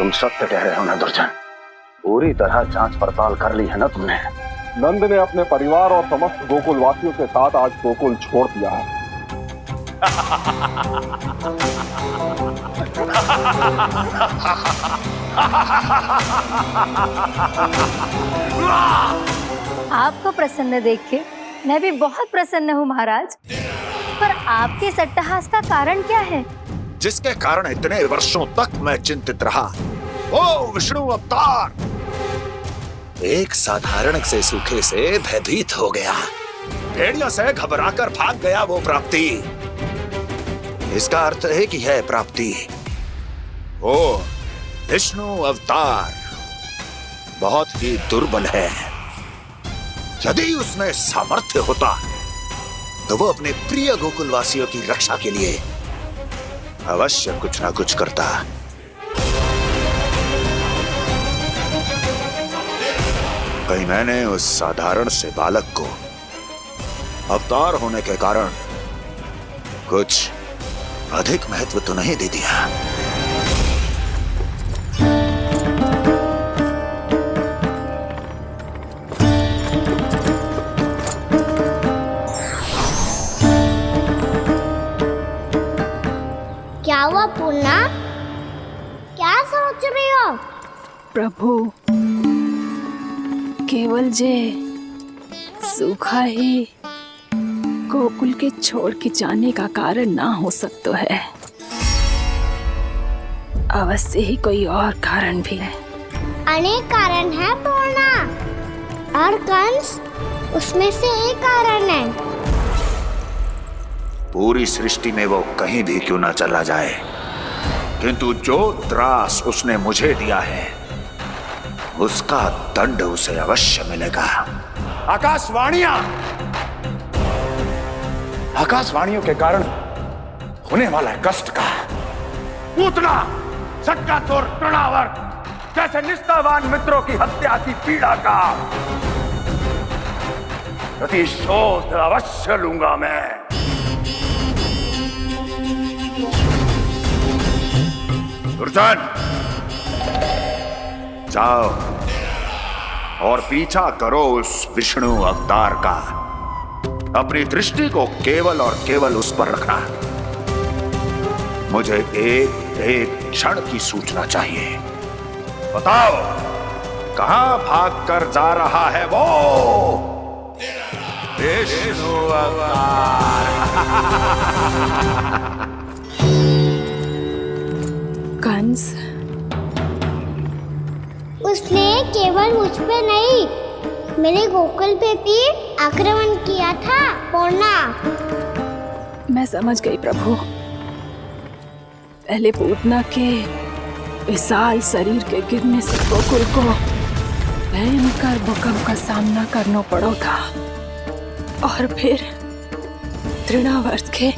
तुम सत्य कह रहे हो ना दुर्जन? पूरी तरह जांच पड़ताल कर ली है ना तुमने? नंद ने अपने परिवार और समस्त गोकुल वासियों के साथ आज गोकुल छोड़ दिया है। आपको प्रसन्न देख के मैं भी बहुत प्रसन्न हूँ महाराज। पर आपके इस अट्टहास का कारण क्या है? जिसके कारण इतने वर्षों तक मैं चिंतित रहा, वो विष्णु अवतार एक साधारण से सूखे से भयभीत हो गया। भेड़ियों से घबराकर भाग गया वो प्राप्ति। इसका अर्थ है कि है प्राप्ति वो विष्णु अवतार बहुत ही दुर्बल है। यदि उसमें सामर्थ्य होता तो वो अपने प्रिय गोकुलवासियों की रक्षा के लिए अवश्य कुछ ना कुछ करता। कहीं मैंने उस साधारण से बालक को अवतार होने के कारण कुछ अधिक महत्व तो नहीं दे दिया। क्या हुआ पूर्णा? क्या सोच रही हो? प्रभु, केवल जे सूखा ही गोकुल के छोड़ के जाने का कारण ना हो सकता है। अवश्य ही कोई और कारण भी है। अनेक कारण है पूर्णा, और कंस उसमें से एक कारण है। पूरी सृष्टि में वो कहीं भी क्यों ना चला जाए, किंतु जो त्रास उसने मुझे दिया है उसका दंड उसे अवश्य मिलेगा। आकाशवाणियों के कारण होने वाला कष्ट का पूतना सटका तोड़ तृणावर जैसे निष्ठावान मित्रों की हत्या की पीड़ा का प्रतिशोध अवश्य लूंगा मैं। दुर्जन, जाओ और पीछा करो उस विष्णु अवतार का। अपनी दृष्टि को केवल और केवल उस पर रखना। मुझे एक एक क्षण की सूचना चाहिए। बताओ, कहां भाग कर जा रहा है वो विष्णु अवतार? कंस, उसने केवल मुझ पे नहीं, मेरे गोकुल पे भी आक्रमण किया था पूर्णा। मैं समझ गई प्रभु। पहले पूतना के विशाल शरीर के गिरने से गोकुल को भयंकर भूकंप का सामना करना पड़ा था, और फिर तृणावर्त के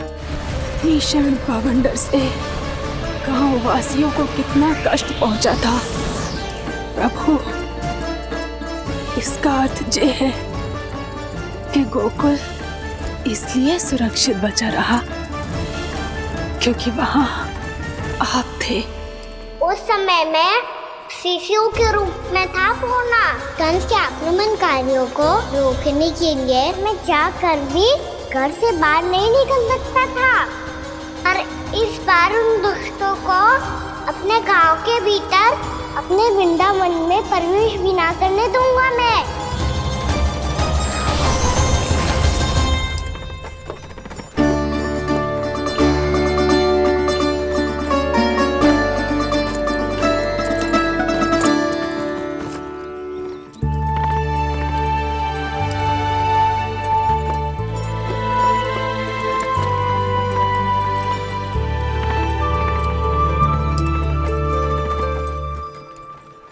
भीषण पावंडर से गांव वासियों को कितना कष्ट पहुंचा था। प्रभु, इसका अर्थ ये है कि गोकुल इसलिए सुरक्षित बचा रहा क्योंकि वहां आप थे। उस समय मैं शिशु के रूप में था पूर्णा। कंस के आक्रमणकारियों को रोकने के लिए मैं जाकर भी घर से बाहर नहीं निकल सकता था, और इस बार उन दुष्टों को अपने गांव के भीतर अपने वृंदावन में प्रवेश भी ना करने दूंगा मैं।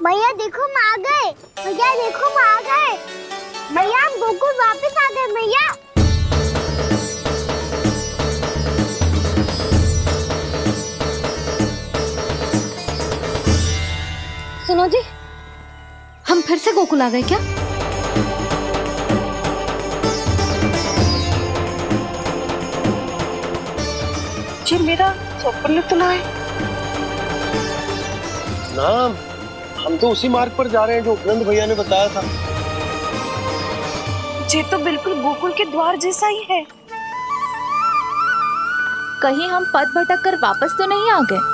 भैया देखो हम आ गए, भैया देखो हम आ गए, भैया हम गोकुल वापस आ गए भैया। सुनो जी, हम फिर से गोकुल आ गए क्या? जी मेरा स्वप्न तो ना है। ना, हम तो उसी मार्ग पर जा रहे हैं जो उपनंद भैया ने बताया था। ये तो बिल्कुल गोकुल के द्वार जैसा ही है। कहीं हम पथ भटक कर वापस तो नहीं आ गए?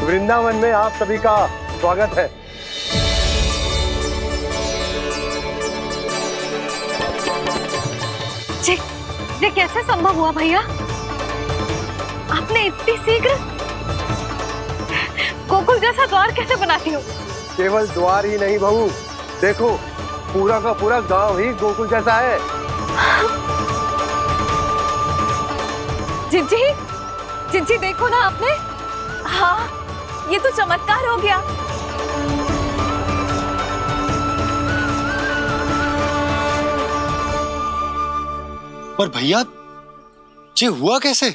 वृंदावन में आप सभी का स्वागत है। ये कैसे संभव हुआ भैया? आपने इतनी शीघ्र गोकुल जैसा द्वार कैसे बनाती हो? केवल द्वार ही नहीं बहू, देखो पूरा का पूरा गांव ही गोकुल जैसा है। जिज्जी, जिज्जी देखो ना आपने। हाँ, ये तो चमत्कार हो गया। पर भैया, ये हुआ कैसे?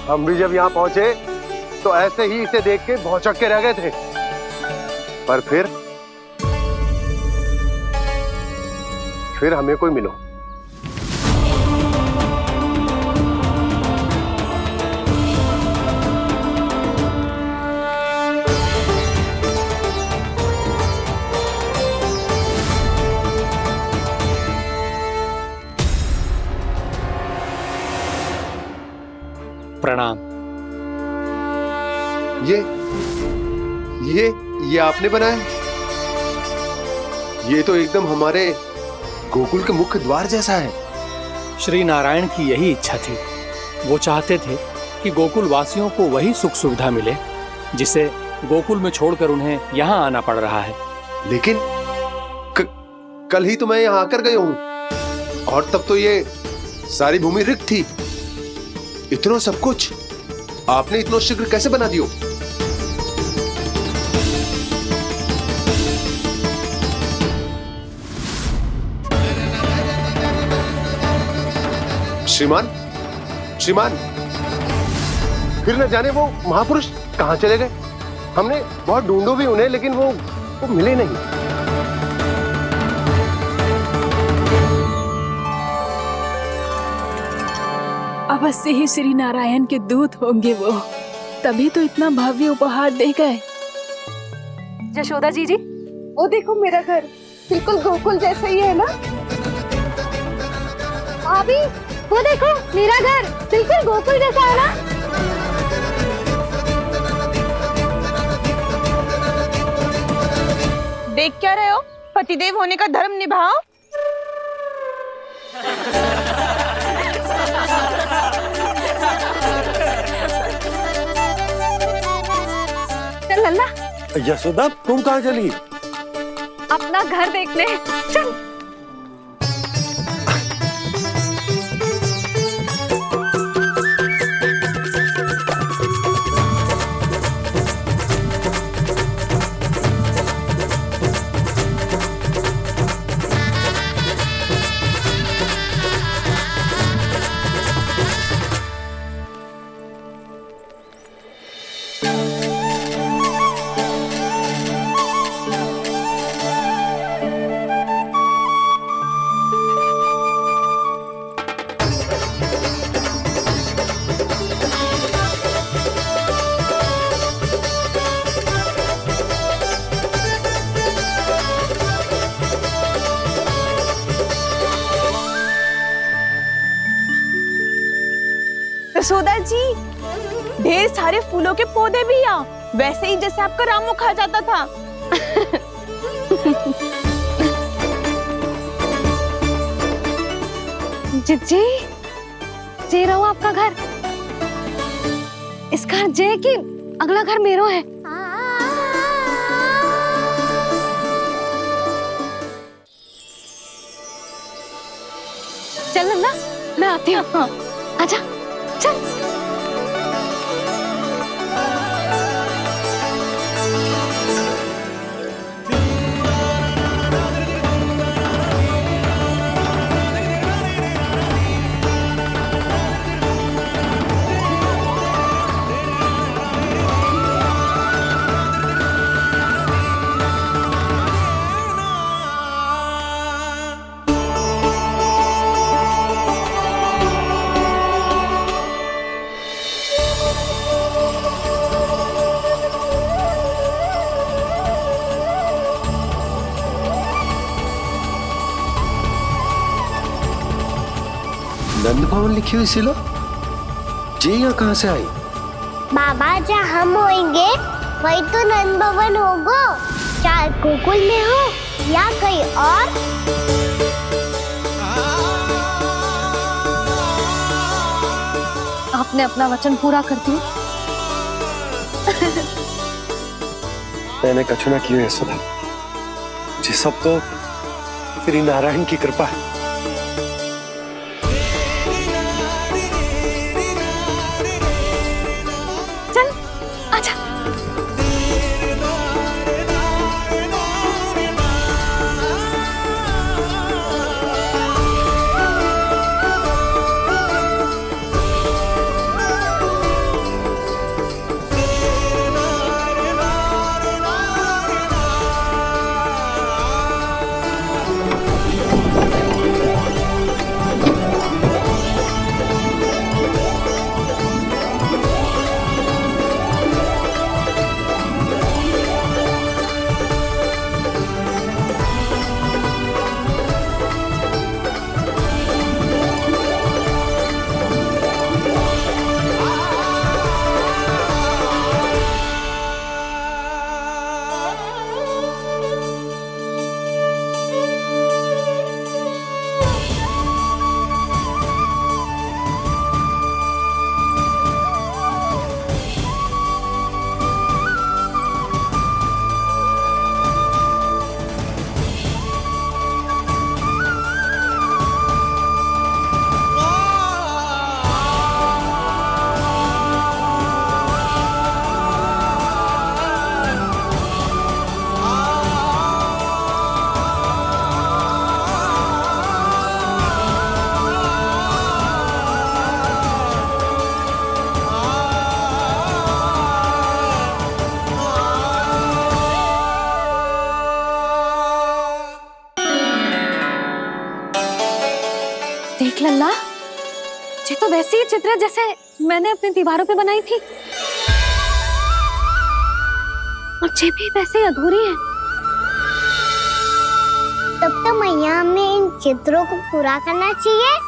हम भी जब यहाँ पहुंचे तो ऐसे ही इसे देख के भौचक के रह गए थे, पर फिर हमें कोई मिलो। प्रणाम। ये आपने बनाया? ये तो एकदम हमारे गोकुल के मुख्य द्वार जैसा है। श्री नारायण की यही इच्छा थी। वो चाहते थे कि गोकुल वासियों को वही सुख सुविधा मिले जिसे गोकुल में छोड़कर उन्हें यहाँ आना पड़ रहा है। लेकिन कल ही तो मैं यहाँ आकर गया हूँ और तब तो ये सारी भूमि रिक्त थी। इतना सब कुछ आपने इतना शीघ्र कैसे बना दियो? श्रीमान, फिर न जाने वो महापुरुष कहां चले गए। हमने बहुत ढूंढो भी उन्हें, लेकिन वो मिले नहीं। अवश्य ही श्री नारायण के दूत होंगे वो, तभी तो इतना भव्य उपहार दे गए। यशोदा जी, वो देखो मेरा घर बिल्कुल गोकुल जैसा ही है ना। अभी वो देखो मेरा घर बिल्कुल गोकुल जैसा है ना। देख क्या रहे हो? पतिदेव होने का धर्म निभाओ। चल लल्ला, यशोदा तुम कहाँ चली? अपना घर देखने चल। यशोदा जी, ढेर सारे फूलों के पौधे भी यहाँ, वैसे ही जैसे आपका रामू खा जाता था। जिज्जी, जे रहो आपका घर। इसका जे कि अगला घर मेरो है। चल लल्ला, मैं आती हूँ। हाँ, आजा, चल। नंद भवन लिखी हुई सिलो जी यहाँ कहाँ से आई? बाबा जहाँ हम होंगे वही तो नंद भवन होगा, चाहे गोकुल में हो या कहीं और। आपने अपना वचन पूरा कर दिया। मैंने कछु ना किया यशोदा जी, सब तो श्री नारायण की कृपा है। चल आजा। देख लल्ला, ये तो वैसी ही चित्र है जैसे मैंने अपनी दीवारों पे बनाई थी, और ये भी वैसे ही अधूरी है। तब तो मैया हमें इन चित्रों को पूरा करना चाहिए।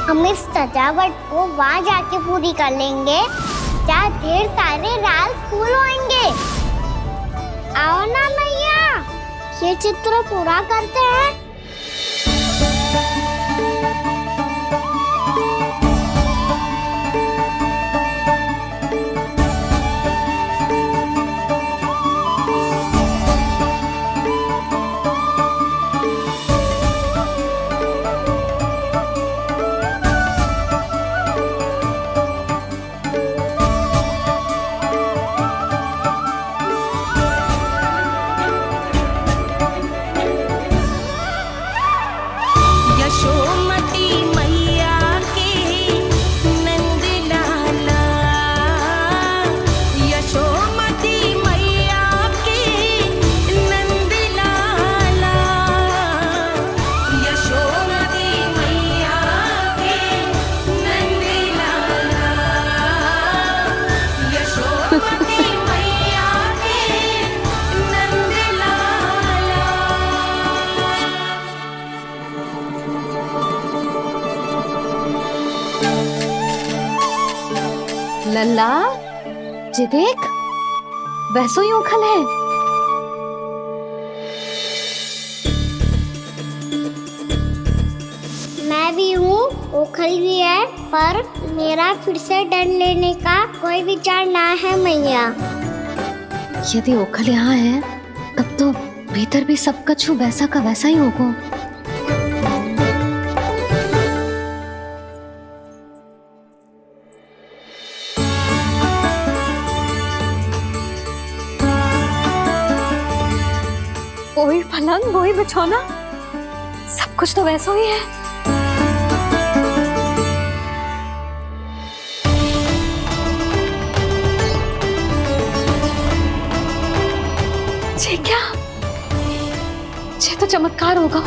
हम इस सजावट को वहाँ जाके पूरी कर लेंगे जहाँ ढेर सारे लाल फूल होंगे। आओ ना मैया, ये चित्र पूरा करते हैं। लल्ला, ये देख, वैसो ही उखल है। मैं भी हूँ, उखल भी है, पर मेरा फिर से डर लेने का कोई विचार ना है मैया। यदि उखल यहाँ है, तब तो भीतर भी सब कछु वैसा का वैसा ही होगा। वही पलंग, वही बिछौना, सब कुछ तो वैसा ही है। ये क्या? ये तो चमत्कार होगा।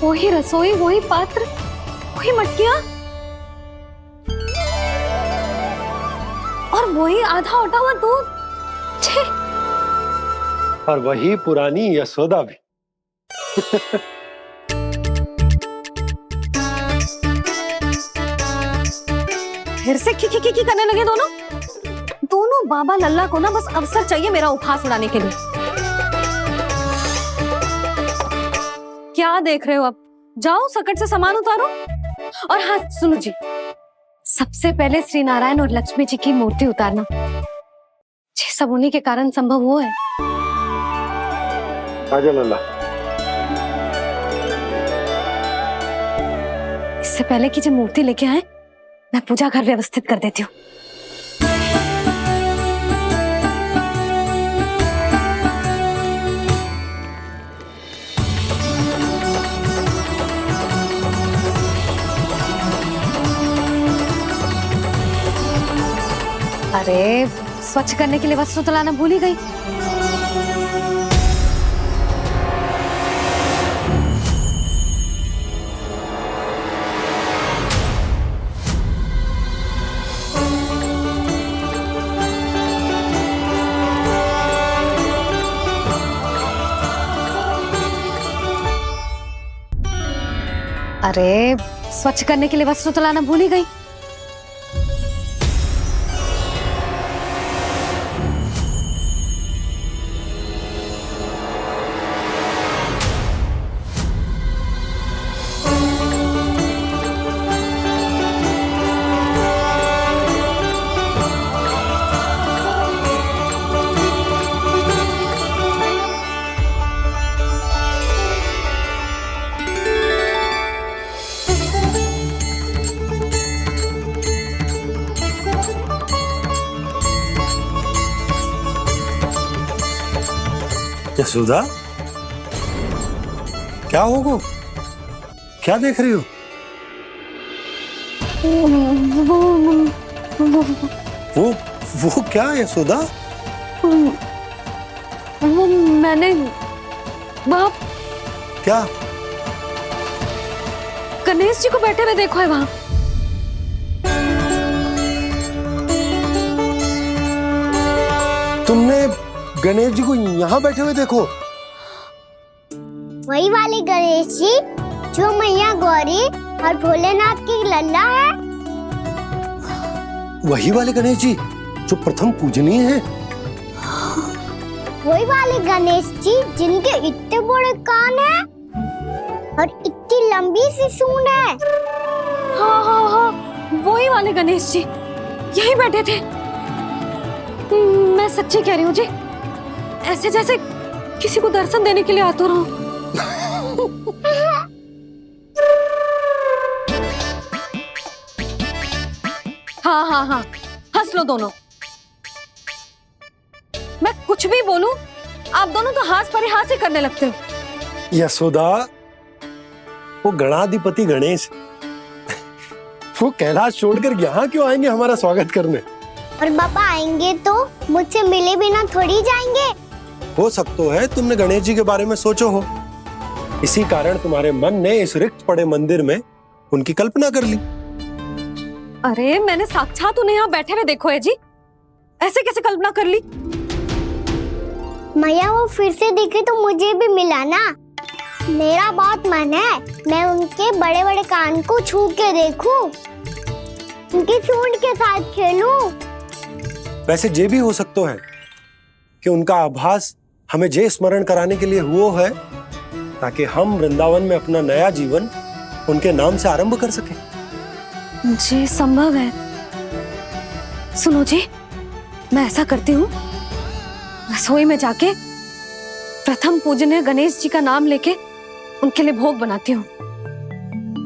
वही रसोई, वही पात्र, वही मटकियां। वही आधा उठा हुआ दूध। छे। और वही पुरानी यशोदा भी। फिर से की करने लगे दोनों बाबा लल्ला को ना बस अवसर चाहिए मेरा उपहास उड़ाने के लिए। क्या देख रहे हो, अब जाओ सकट से सामान उतारो। और हाँ सुनो जी, सबसे पहले श्री नारायण और लक्ष्मी जी की मूर्ति उतारना। ये सब उन्हीं के कारण संभव हुआ है। आजा लल्ला। इससे पहले कि जो मूर्ति लेके आए, मैं पूजा घर व्यवस्थित कर देती हूँ। अरे स्वच्छ करने के लिए वस्त्र तो लाना भूल ही गई। अरे स्वच्छ करने के लिए वस्त्र तो लाना भूल ही गई। यशोदा, क्या होगा? क्या देख रही हो? वो क्या यशोदा? वो मैंने बाप क्या? गणेश जी को बैठे हुए देखो है वहां। तुमने गणेश जी को यहाँ बैठे हुए देखो? वही वाले गणेश जी जो मैया गौरी और भोलेनाथ की लल्ला है। वही वाले गणेश जी जो प्रथम पूजनीय हैं। वही वाले गणेश जी जिनके इतने बड़े कान हैं और इतनी लंबी सी सूंड है। हाँ हाँ हाँ, वही वाले गणेश जी यही बैठे थे। मैं सच्ची कह रही हूँ जी, ऐसे जैसे किसी को दर्शन देने के लिए आतुर हूँ। हाँ हाँ हाँ, हंस लो दोनों। मैं कुछ भी बोलूं, आप दोनों तो हाथ परिहास ही करने लगते हो। यशोदा, वो गणाधिपति गणेश वो कैलाश छोड़कर यहाँ क्यों आएंगे हमारा स्वागत करने? और पापा आएंगे तो मुझसे मिले बिना थोड़ी जाएंगे। हो सकता है तुमने गणेश जी के बारे में सोचो हो, इसी कारण तुम्हारे मन ने इस रिक्त पड़े मंदिर में उनकी कल्पना कर ली। अरे मैंने साक्षात उन्हें यहाँ बैठे हुए देखो है जी, ऐसे कैसे कल्पना कर ली? मैया वो फिर से दिखे तो मुझे भी मिला ना। मेरा बहुत मन है मैं उनके बड़े बड़े कान को छू के देखूं, उनकी सूंड के साथ खेलूं। वैसे ये भी हो सकता है कि उनका आभास हमें जे स्मरण कराने के लिए हुआ है ताकि हम वृंदावन में अपना नया जीवन उनके नाम से आरंभ कर सके। जी संभव है। सुनो जी, मैं ऐसा करती हूँ, रसोई में जाके प्रथम पूजनीय गणेश जी का नाम लेके उनके लिए भोग बनाती हूँ।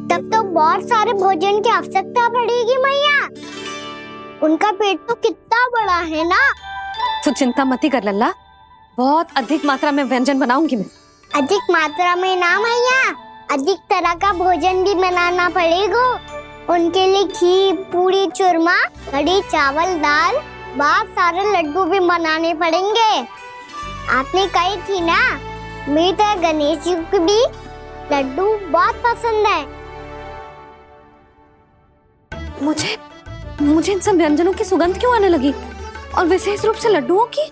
तब तो बहुत सारे भोजन की आवश्यकता पड़ेगी मैया। उनका पेट तो कितना बड़ा है ना। तू चिंता मत कर लल्ला, बहुत अधिक मात्रा में व्यंजन बनाऊंगी मैं। अधिक मात्रा में ना मैया, अधिक तरह का भोजन भी बनाना पड़ेगा। उनके लिए खीर, पूरी, चूरमा, कढ़ी, चावल, दाल, बहुत सारे लड्डू भी बनाने पड़ेंगे। आपने कही थी ना, मेरी तरह गणेश जी को भी लड्डू बहुत पसंद है। मुझे इन सब व्यंजनों की सुगंध क्यों आने लगी? और विशेष रूप से लड्डुओं की।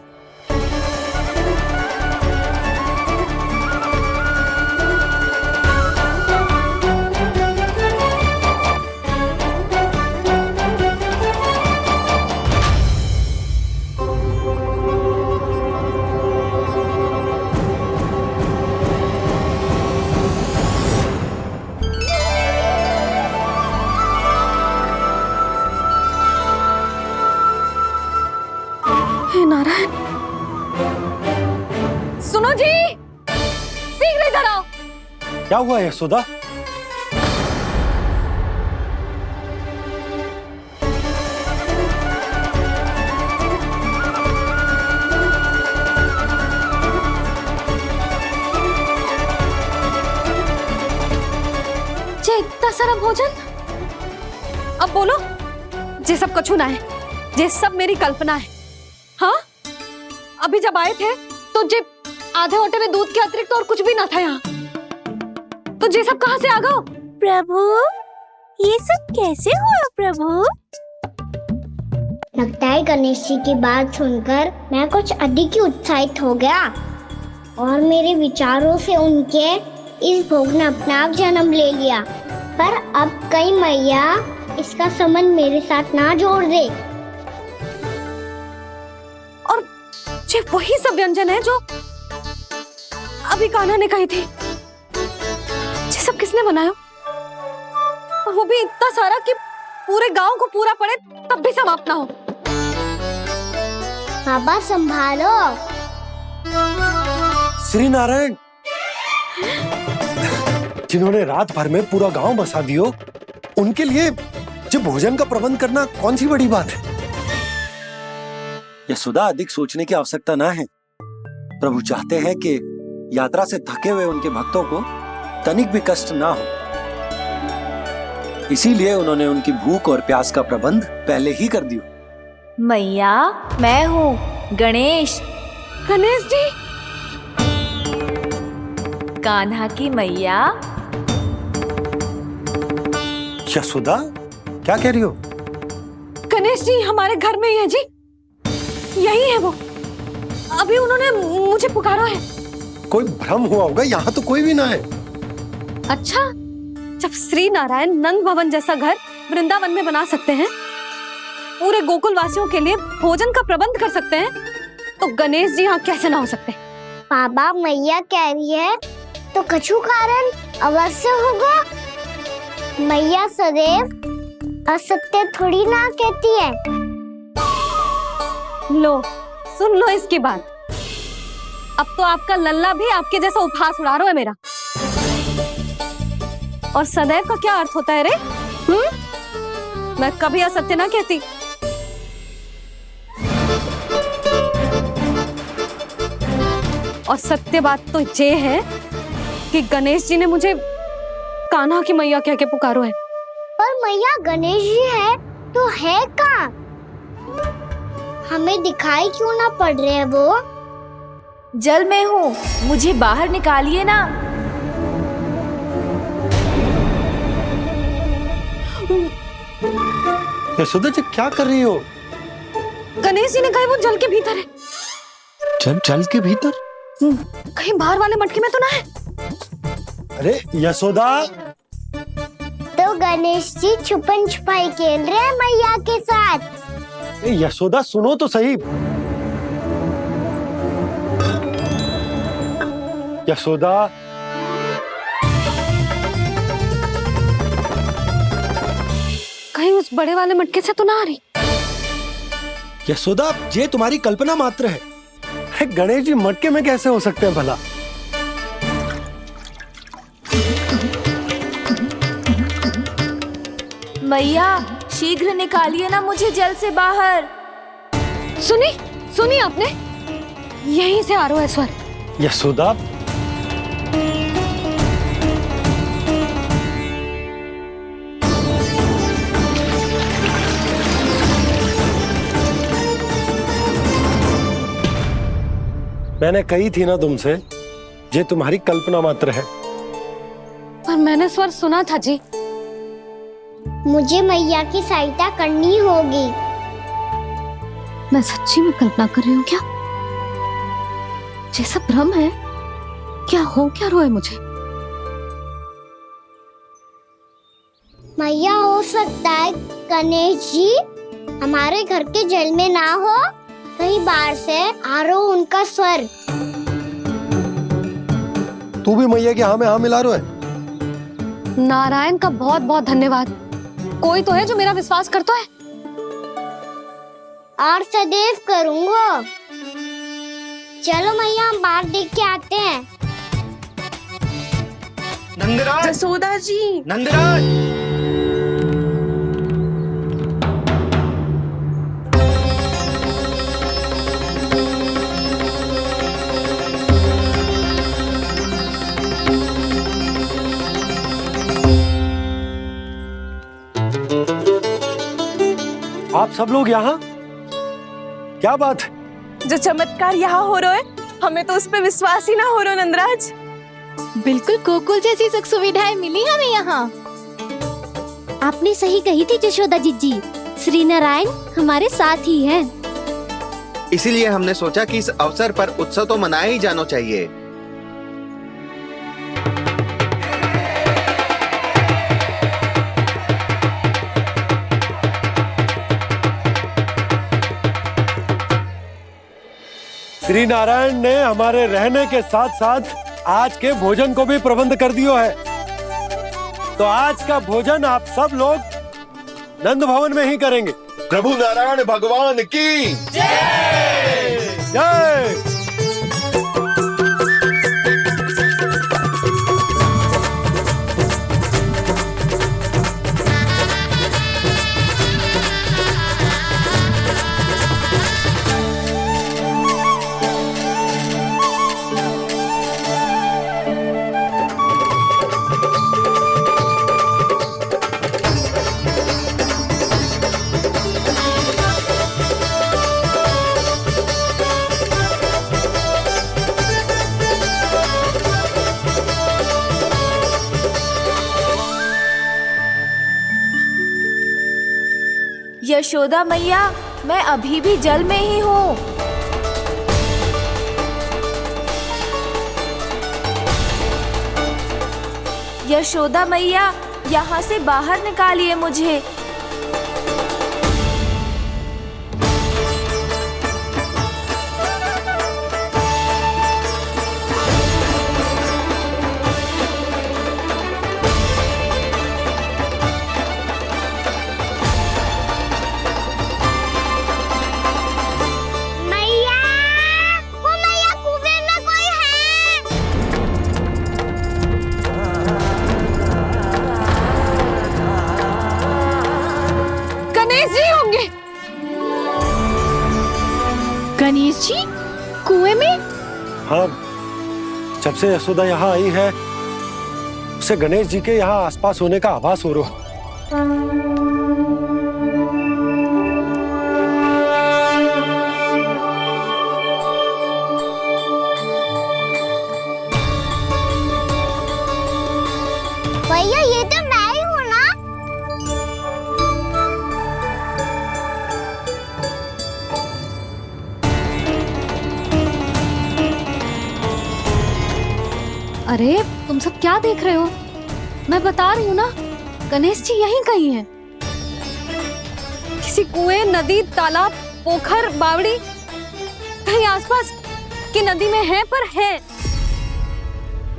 हे नारायण, सुनो जी, शीघ्र इधर आओ। क्या हुआ यशोदा? जे इतना सारा भोजन, अब बोलो, जे सब कछु ना है, जे सब मेरी कल्पना है। हाँ, अभी जब आए थे तो जे आधे ओटे में दूध के अतिरिक्त और कुछ भी ना था यहाँ, तो जे सब कहाँ से आ गए? प्रभु, ये सब कैसे हुआ प्रभु? लगता है गणेश जी की बात सुनकर मैं कुछ अधिक ही उत्साहित हो गया और मेरे विचारों से उनके इस भोग ने अपना आप जन्म ले लिया। पर अब कहीं मैया इसका संबंध मेरे साथ ना जोड़ दे। और ये वही सब व्यंजन है जो अभी कान्हा ने कही थी। ये सब किसने बनाया? और वो भी इतना सारा कि पूरे गांव को पूरा पड़े तब भी समाप्त ना हो। बाबा संभालो। श्री नारायण, जिन्होंने रात भर में पूरा गांव बसा दियो, उनके लिए जो भोजन का प्रबंध करना कौन सी बड़ी बात है? यशोदा, अधिक सोचने की आवश्यकता ना है। प्रभु चाहते हैं कि यात्रा से थके हुए उनके भक्तों को तनिक भी कष्ट ना हो, इसीलिए उन्होंने उनकी भूख और प्यास का प्रबंध पहले ही कर दिया। मैया, मैं हूँ गणेश। गणेश जी, कान्हा की मैया। यशोदा, क्या कह रही हो? गणेश जी हमारे घर में ही है जी, यही है वो। अभी उन्होंने मुझे पुकारा है। कोई भ्रम हुआ होगा, यहाँ तो कोई भी ना है। अच्छा, जब श्री नारायण नंद भवन जैसा घर वृंदावन में बना सकते हैं, पूरे गोकुल वासियों के लिए भोजन का प्रबंध कर सकते हैं, तो गणेश जी यहाँ कैसे ना हो सकते? बाबा, मैया कह रही है तो कछु कारण अवश्य होगा। मैया सदैव असत्य थोड़ी ना कहती है। लो, सुन लो इसकी बात। अब तो आपका लल्ला भी आपके जैसा उपहास उड़ा रहा है मेरा। और सदैव का क्या अर्थ होता है रे? मैं कभी असत्य ना कहती। और सत्य बात तो ये है कि गणेश जी ने मुझे कान्हा की मैया कह के पुकारो है। पर मैया गणेश जी है तो है कहाँ? हमें दिखाई क्यों ना पड़ रहे हैं वो? जल में हूँ, मुझे बाहर निकालिए ना। यशोदा जी, क्या कर रही हो? गणेश जी ने कहा वो जल के भीतर है। जल के भीतर? कहीं बाहर वाले मटके में तो ना है? अरे यशोदा! तो गणेश जी छुपन छुपाई खेल रहे हैं मैया के साथ। यशोदा, सुनो तो सही। यशोदा, कहीं उस बड़े वाले मटके से तो ना आ रही? यशोदा, ये तुम्हारी कल्पना मात्र है। गणेश जी मटके में कैसे हो सकते हैं भला? मैया, शीघ्र निकालिए ना मुझे जल से बाहर। सुनी आपने? यहीं से आ रहा है स्वर। यशोदा, मैंने कही थी ना तुमसे, ये तुम्हारी कल्पना मात्र है। पर मैंने स्वर सुना था जी। मुझे मैया की सहायता करनी होगी। मैं सच्ची में कल्पना कर रही हूँ क्या? ये सब भ्रम है क्या? हो क्या रहा है मुझे? मैया, हो सकता है गणेश जी हमारे घर के जल में ना हो, कहीं बाहर से आ रहा हो उनका स्वर। तू भी मैया के हाँ में हाँ मिला रहा है। नारायण का बहुत बहुत धन्यवाद। कोई तो है जो मेरा विश्वास करता है। और सदैव करूंगा। चलो मैया, हम बाहर देख के आते हैं। नंदराज, जसोदा जी, नंदराज। आप सब लोग यहाँ? क्या बात है? जो चमत्कार यहाँ हो रहा है, हमें तो उस पे विश्वास ही ना हो रहा नंदराज। बिल्कुल गोकुल जैसी सुख सुविधाएं मिली हमें यहाँ। आपने सही कही थी जशोदा जीजी, श्री नारायण हमारे साथ ही हैं। इसीलिए हमने सोचा कि इस अवसर पर उत्सव तो मनाया ही जाना चाहिए। श्री नारायण ने हमारे रहने के साथ साथ आज के भोजन को भी प्रबंध कर दियो है। तो आज का भोजन आप सब लोग नंद भवन में ही करेंगे। प्रभु नारायण भगवान की जय जय। यशोदा मैया, मैं अभी भी जल में ही हूँ। यशोदा मैया, यहाँ से बाहर निकालिए मुझे। गणेश जी कुएं में? हाँ, जब से यशोदा यहाँ आई है उसे गणेश जी के यहाँ आसपास होने का आभास हो रहा। भैया, ये तो मैं ही हूँ ना? अरे तुम सब क्या देख रहे हो? मैं बता रही हूँ ना, गणेश जी यहीं कहीं हैं। किसी कुएं, नदी, तालाब, पोखर, बावड़ी, कहीं आसपास की नदी में है, पर है।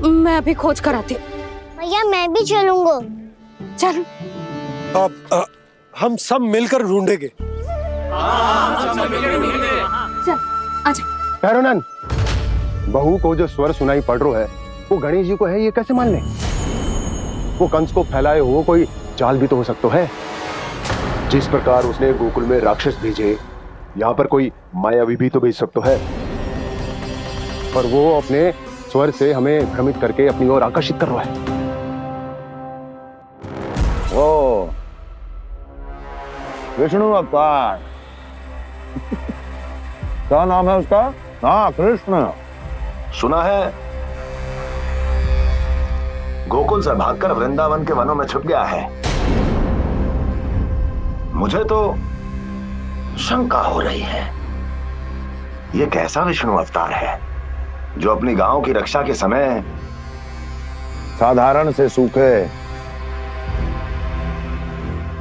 मैं अभी खोज कर आती हूँ। भैया, मैं भी चलूंगा। चल। अब हम सब मिलकर ढूंढेंगे। चल, आजा। पैरोनन, बहू को जो स्वर सुनाई पड़ रहा है वो गणेश जी को है, ये कैसे मान ले? वो कंस को फैलाए हुए कोई चाल भी तो हो सकता है। जिस प्रकार उसने गोकुल में राक्षस भेजे, यहाँ पर कोई मायावी भी तो भेज सकता है। पर वो अपने स्वर से हमें भ्रमित करके अपनी ओर आकर्षित कर रहा है। ओ, विष्णु अवतार। क्या नाम है उसका? हाँ, कृष्ण। सुना है गोकुल से भागकर वृंदावन के वनों में छुप गया है। मुझे तो शंका हो रही है ये कैसा विष्णु अवतार है जो अपनी गांव की रक्षा के समय साधारण से सूखे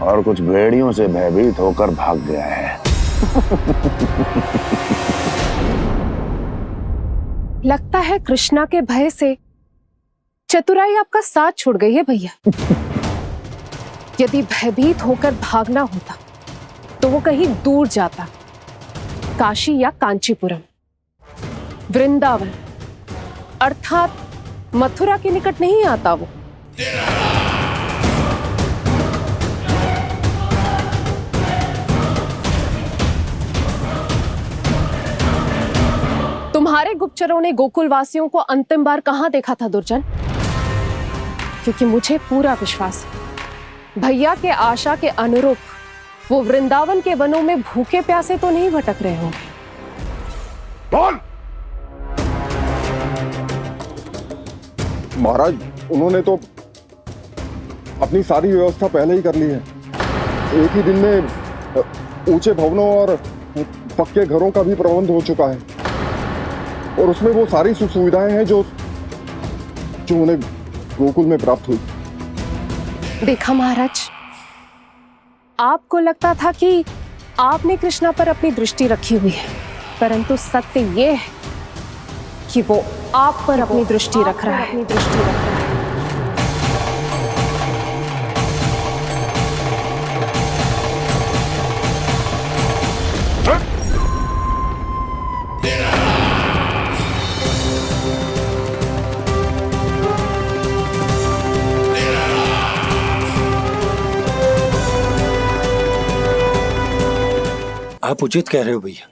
और कुछ भेड़ियों से भयभीत होकर भाग गया है। लगता है कृष्णा के भय से चतुराई आपका साथ छोड़ गई है भैया। यदि भयभीत होकर भागना होता तो वो कहीं दूर जाता, काशी या कांचीपुरम, वृंदावन अर्थात मथुरा के निकट नहीं आता वो। तुम्हारे गुप्तचरों ने गोकुल वासियों को अंतिम बार कहां देखा था दुर्जन? क्योंकि मुझे पूरा विश्वास है भैया के आशा के अनुरूप वो वृंदावन के वनों में भूखे प्यासे तो नहीं भटक रहे होंगे। बोल। महाराज, उन्होंने तो अपनी सारी व्यवस्था पहले ही कर ली है। एक ही दिन में ऊंचे भवनों और पक्के घरों का भी प्रबंध हो चुका है और उसमें वो सारी सुख सुविधाएं हैं जो उन्हें गोकुल में प्राप्त हुई। देखा महाराज, आपको लगता था कि आपने कृष्णा पर अपनी दृष्टि रखी हुई है, परंतु सत्य ये है कि वो आप पर अपनी दृष्टि रख रहा है। आप उचित कह रहे हो भैया,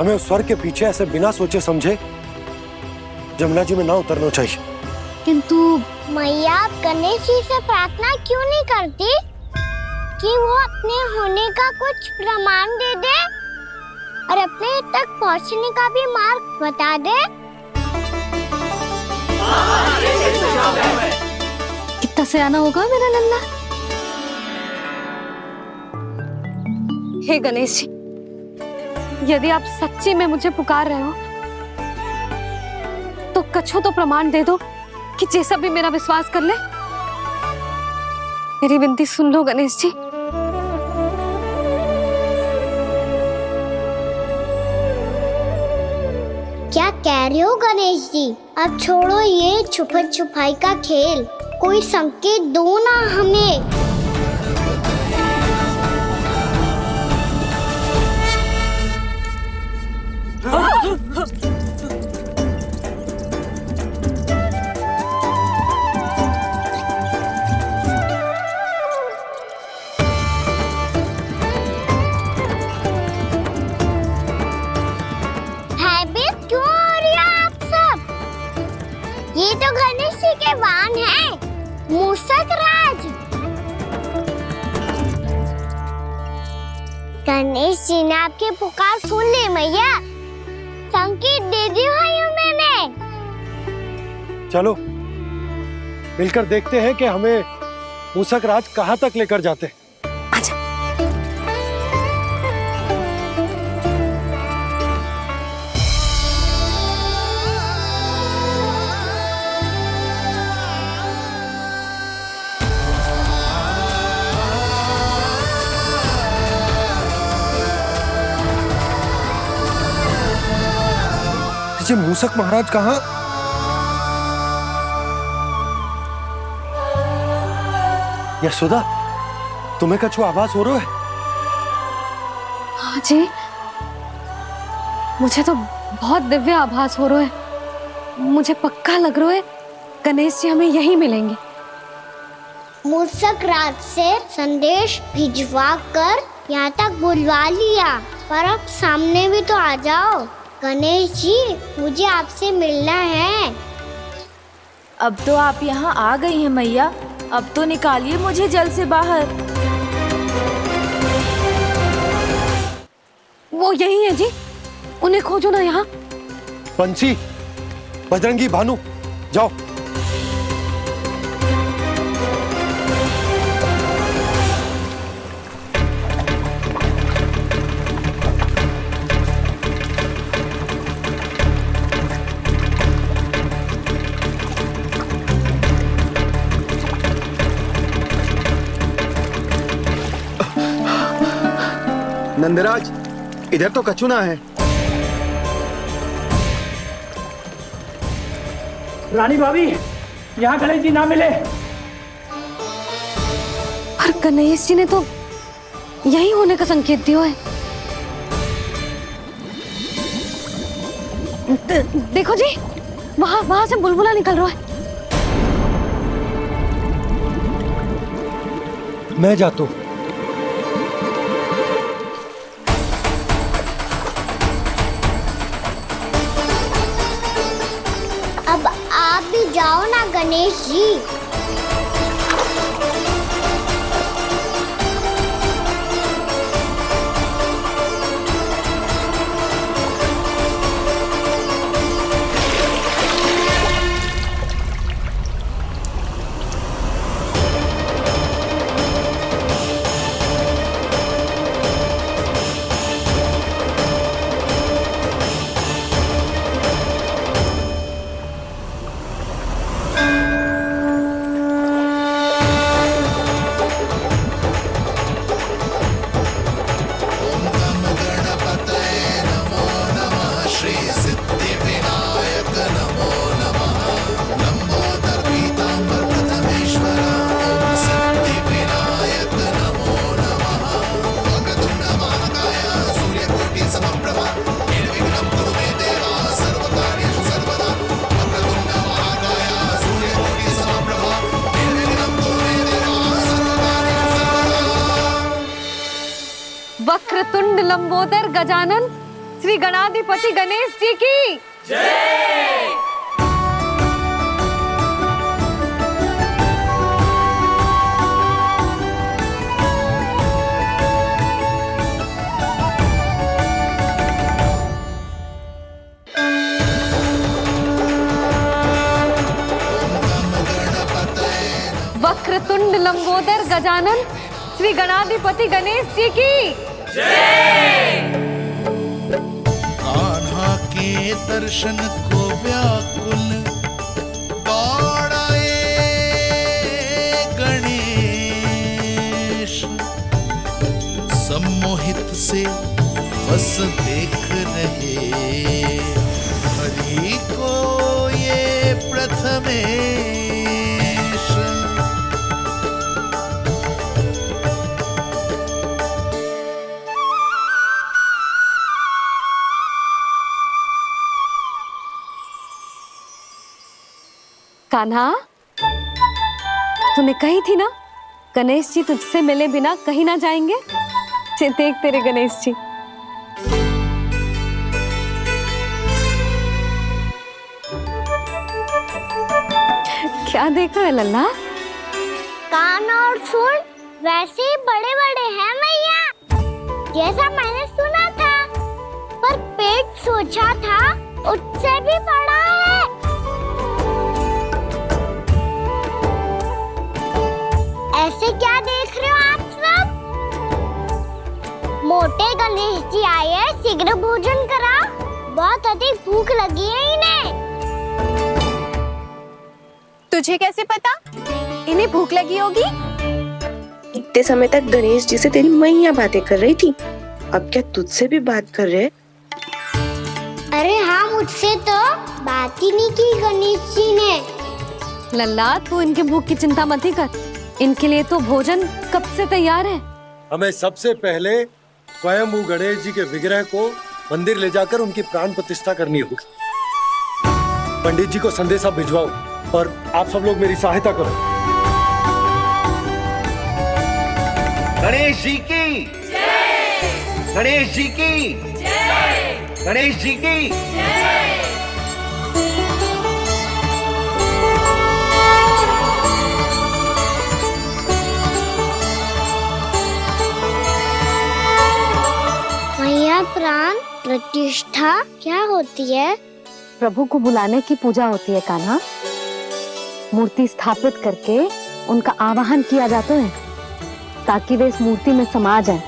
हमें उस स्वर के पीछे ऐसे बिना सोचे समझे जमुना जी में ना उतरना चाहिए। किंतु मैया, आप गणेश जी से प्रार्थना क्यों नहीं करती कि वो अपने होने का कुछ प्रमाण दे दे और अपने तक पहुंचने का भी मार्ग बता दे? कितना सयाना होगा मेरा लल्ला। हे गणेश जी, यदि आप सच्ची में मुझे पुकार रहे हो तो कछो तो प्रमाण दे दो कि जैसा भी मेरा विश्वास कर ले। मेरी विनती सुन लो गणेश जी। क्या कह रहे हो गणेश जी? अब छोड़ो ये छुपन छुपाई का खेल, कोई संकेत दो ना हमें। भयभीत क्यों हो रही है आप सब? ये तो गणेश जी के वाहन हैं, मूषक राज। गणेश जी ने आपकी पुकार सुन ली मैया, संकेत दे दी भाइयों मैंने। चलो मिलकर देखते हैं कि हमें मूषक राज कहां तक लेकर जाते हैं। ये मूषक महाराज कहाँ? यशोदा, तुम्हें कछु आभास हो रहा है? हाँ जी, मुझे तो बहुत दिव्य आभास हो रहा है। मुझे पक्का लग रहा है गणेश जी हमें यहीं मिलेंगे। मूषक राज से संदेश भिजवा कर यहाँ तक बुलवा लिया, पर अब सामने भी तो आ जाओ। गणेश जी, मुझे आपसे मिलना है। अब तो आप यहाँ आ गई हैं मैया, अब तो निकालिए मुझे जल से बाहर। वो यही है जी, उन्हें खोजो ना यहाँ। बंसी, बजरंगी, भानु, जाओ। नंदराज, इधर तो कछुना है। रानी भाभी, यहाँ गणेश जी ना मिले। पर गणेश जी ने तो यही होने का संकेत दिया है। देखो जी, वहां से बुलबुला निकल रहा है। मैं जाता हूं। अब आप भी जाओ ना गणेश जी। वक्रतुंड लंबोदर गजानन श्री गणाधिपति गणेश जी की जय। वक्रतुंड लंबोदर गजानन श्री गणाधिपति गणेश जी की जय। कान्हा के दर्शन को व्याकुल दौड़ाए गणेश, सम्मोहित से बस देख रहे हरि को ये प्रथमेश। कान्हा, तूने कही थी ना गणेश जी तुझसे मिले बिना कहीं ना जाएंगे। देख तेरे गणेश जी। क्या देख रहा है लल्ला? कान और सुन वैसे ही बड़े बड़े हैं मैया, जैसा मैंने सुना था, पर पेट सोचा था उससे भी बड़ा है। ऐसे क्या देख रहे हो आप सब? मोटे गणेश जी आए हैं, शीघ्र भोजन करा, बहुत अधिक भूख लगी है इन्हें। तुझे कैसे पता इन्हें भूख लगी होगी? इतने समय तक गणेश जी से तेरी मैया बातें कर रही थी, अब क्या तुझसे भी बात कर रहे? अरे हाँ, मुझसे तो बात ही नहीं की गणेश जी ने। लल्ला, तू इनके भूख की चिंता मत ही कर, इनके लिए तो भोजन कब से तैयार है। हमें सबसे पहले स्वयं गणेश जी के विग्रह को मंदिर ले जाकर उनकी प्राण प्रतिष्ठा करनी होगी। पंडित जी को संदेशा भिजवाओ और आप सब लोग मेरी सहायता करो। गणेश जी की जय। गणेश जी की जय। गणेश जी की जय। मैया, प्राण प्रतिष्ठा क्या होती है? प्रभु को बुलाने की पूजा होती है कान्हा। मूर्ति स्थापित करके उनका आवाहन किया जाता है ताकि वे इस मूर्ति में समा जाएं।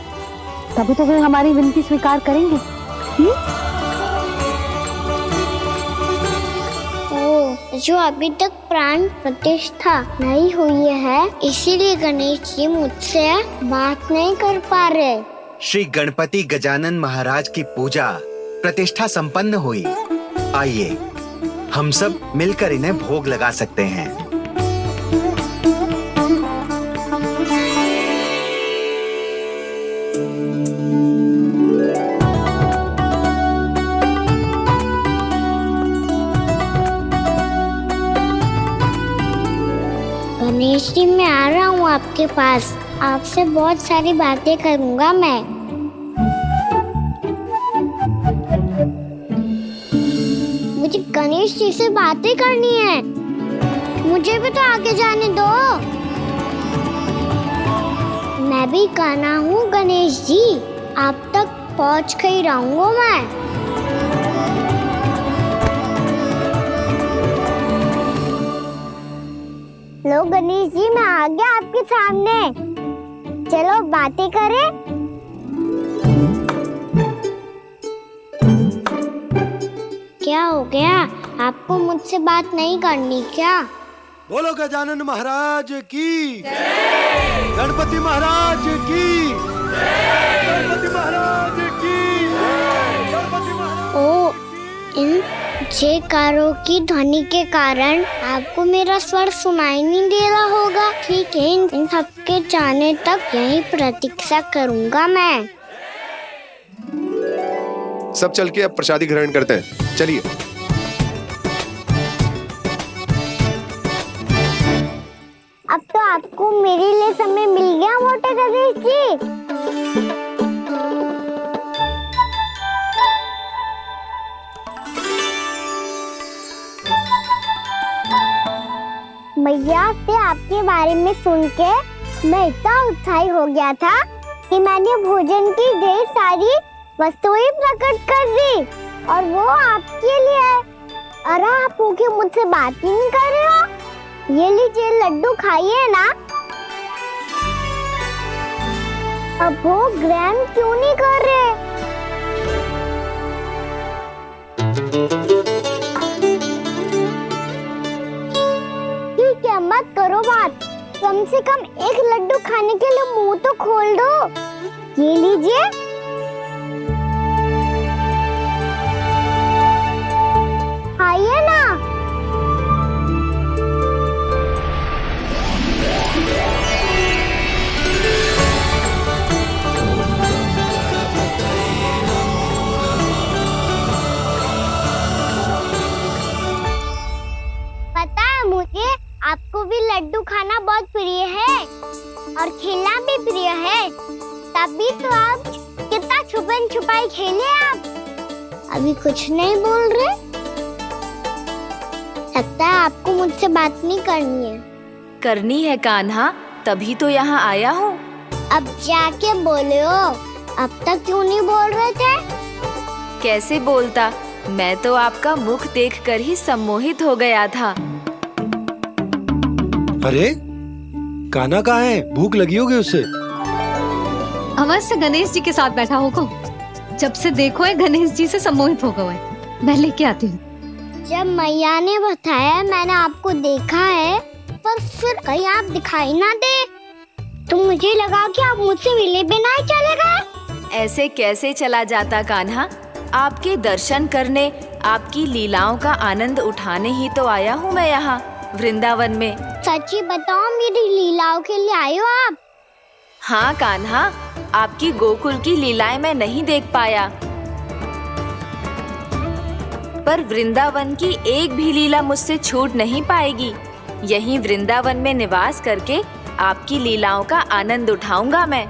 तभी तो वे हमारी विनती स्वीकार करेंगे। जो अभी तक प्राण प्रतिष्ठा नहीं हुई है, इसीलिए गणेश जी मुझसे बात नहीं कर पा रहे। श्री गणपति गजानन महाराज की पूजा प्रतिष्ठा संपन्न हुई। आइए हम सब मिलकर इन्हें भोग लगा सकते हैं। गणेश जी, मैं आ रहा हूँ आपके पास। आपसे बहुत सारी बातें करूँगा मैं। मुझे गणेश जी से बातें करनी है। मुझे भी तो आगे जाने दो। मैं भी कान्हा हूँ गणेश जी। आप तक पहुँच कर ही रहूँगा मैं। लो गणेश जी, मैं आ गया आपके सामने। चलो बातें करें। क्या हो गया? आपको मुझसे बात नहीं करनी क्या? बोलो गजानन महाराज की, गणपति महाराज की, गणपति महाराज की, गणपति महाराज। ओ, इन जयकारों की ध्वनि के कारण आपको मेरा स्वर सुनाई नहीं दे रहा होगा। ठीक है, इन सबके जाने तक यही प्रतीक्षा करूंगा मैं। सब चल के अब प्रसादी ग्रहण करते हैं। चलिए। अब तो आपको मेरे लिए समय मिल गया मोटे गणेश जी। मैया से आपके बारे में सुन के मैं इतना उत्साही हो गया था कि मैंने भोजन की ढेर सारी वस्तुएं प्रकट कर दी, और वो आपके लिए। अरे आप भूखे मुझसे बात ही नहीं कर रहे हो। ये लीजिए लड्डू, खाइए ना। अब भोग ग्रहण क्यों नहीं कर रहे? ठीक है, मत करो बात। कम से कम एक लड्डू खाने के लिए मुंह तो खोल दो। ये लीजिए। खाइए ना। पता है मुझे, आपको भी लड्डू खाना बहुत प्रिय है और खेलना भी प्रिय है। तभी तो आप कितना छुपन छुपाई खेले। आप अभी कुछ नहीं बोल रहे। लगता है आपको मुझसे बात नहीं करनी है। करनी है कान्हा, तभी तो यहाँ आया हूँ। अब जाके बोलो। अब तक क्यों नहीं बोल रहे थे? कैसे बोलता, मैं तो आपका मुख देखकर ही सम्मोहित हो गया था। अरे कान्हा कहाँ है? भूख लगी होगी उसे। अवश्य गणेश जी के साथ बैठा होगा। जब से देखो है गणेश जी से सम्मोहित हो गए। मैं लेके आती हूँ। जब मैया ने बताया मैंने आपको देखा है, पर फिर कहीं आप दिखाई ना दे, तो मुझे लगा कि आप मुझसे मिले बिना ही चले गए। ऐसे कैसे चला जाता कान्हा? आपके दर्शन करने, आपकी लीलाओं का आनंद उठाने ही तो आया हूँ मैं यहाँ वृंदावन में। सच्ची बताओ, मेरी लीलाओं के लिए आए हो आप? हाँ कान्हा, आपकी गोकुल की लीलाएं मैं नहीं देख पाया, पर वृंदावन की एक भी लीला मुझसे छूट नहीं पाएगी। यहीं वृंदावन में निवास करके आपकी लीलाओं का आनंद उठाऊंगा मैं।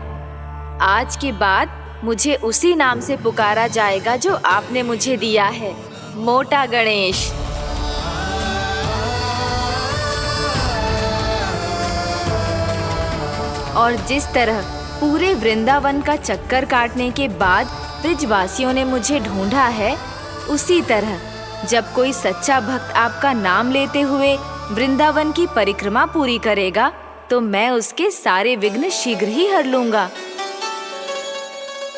आज के बाद मुझे उसी नाम से पुकारा जाएगा जो आपने मुझे दिया है, मोटा गणेश। और जिस तरह पूरे वृंदावन का चक्कर काटने के बाद ब्रिजवासियों ने मुझे ढूंढा है, उसी तरह जब कोई सच्चा भक्त आपका नाम लेते हुए वृंदावन की परिक्रमा पूरी करेगा, तो मैं उसके सारे विघ्न शीघ्र ही हर लूंगा।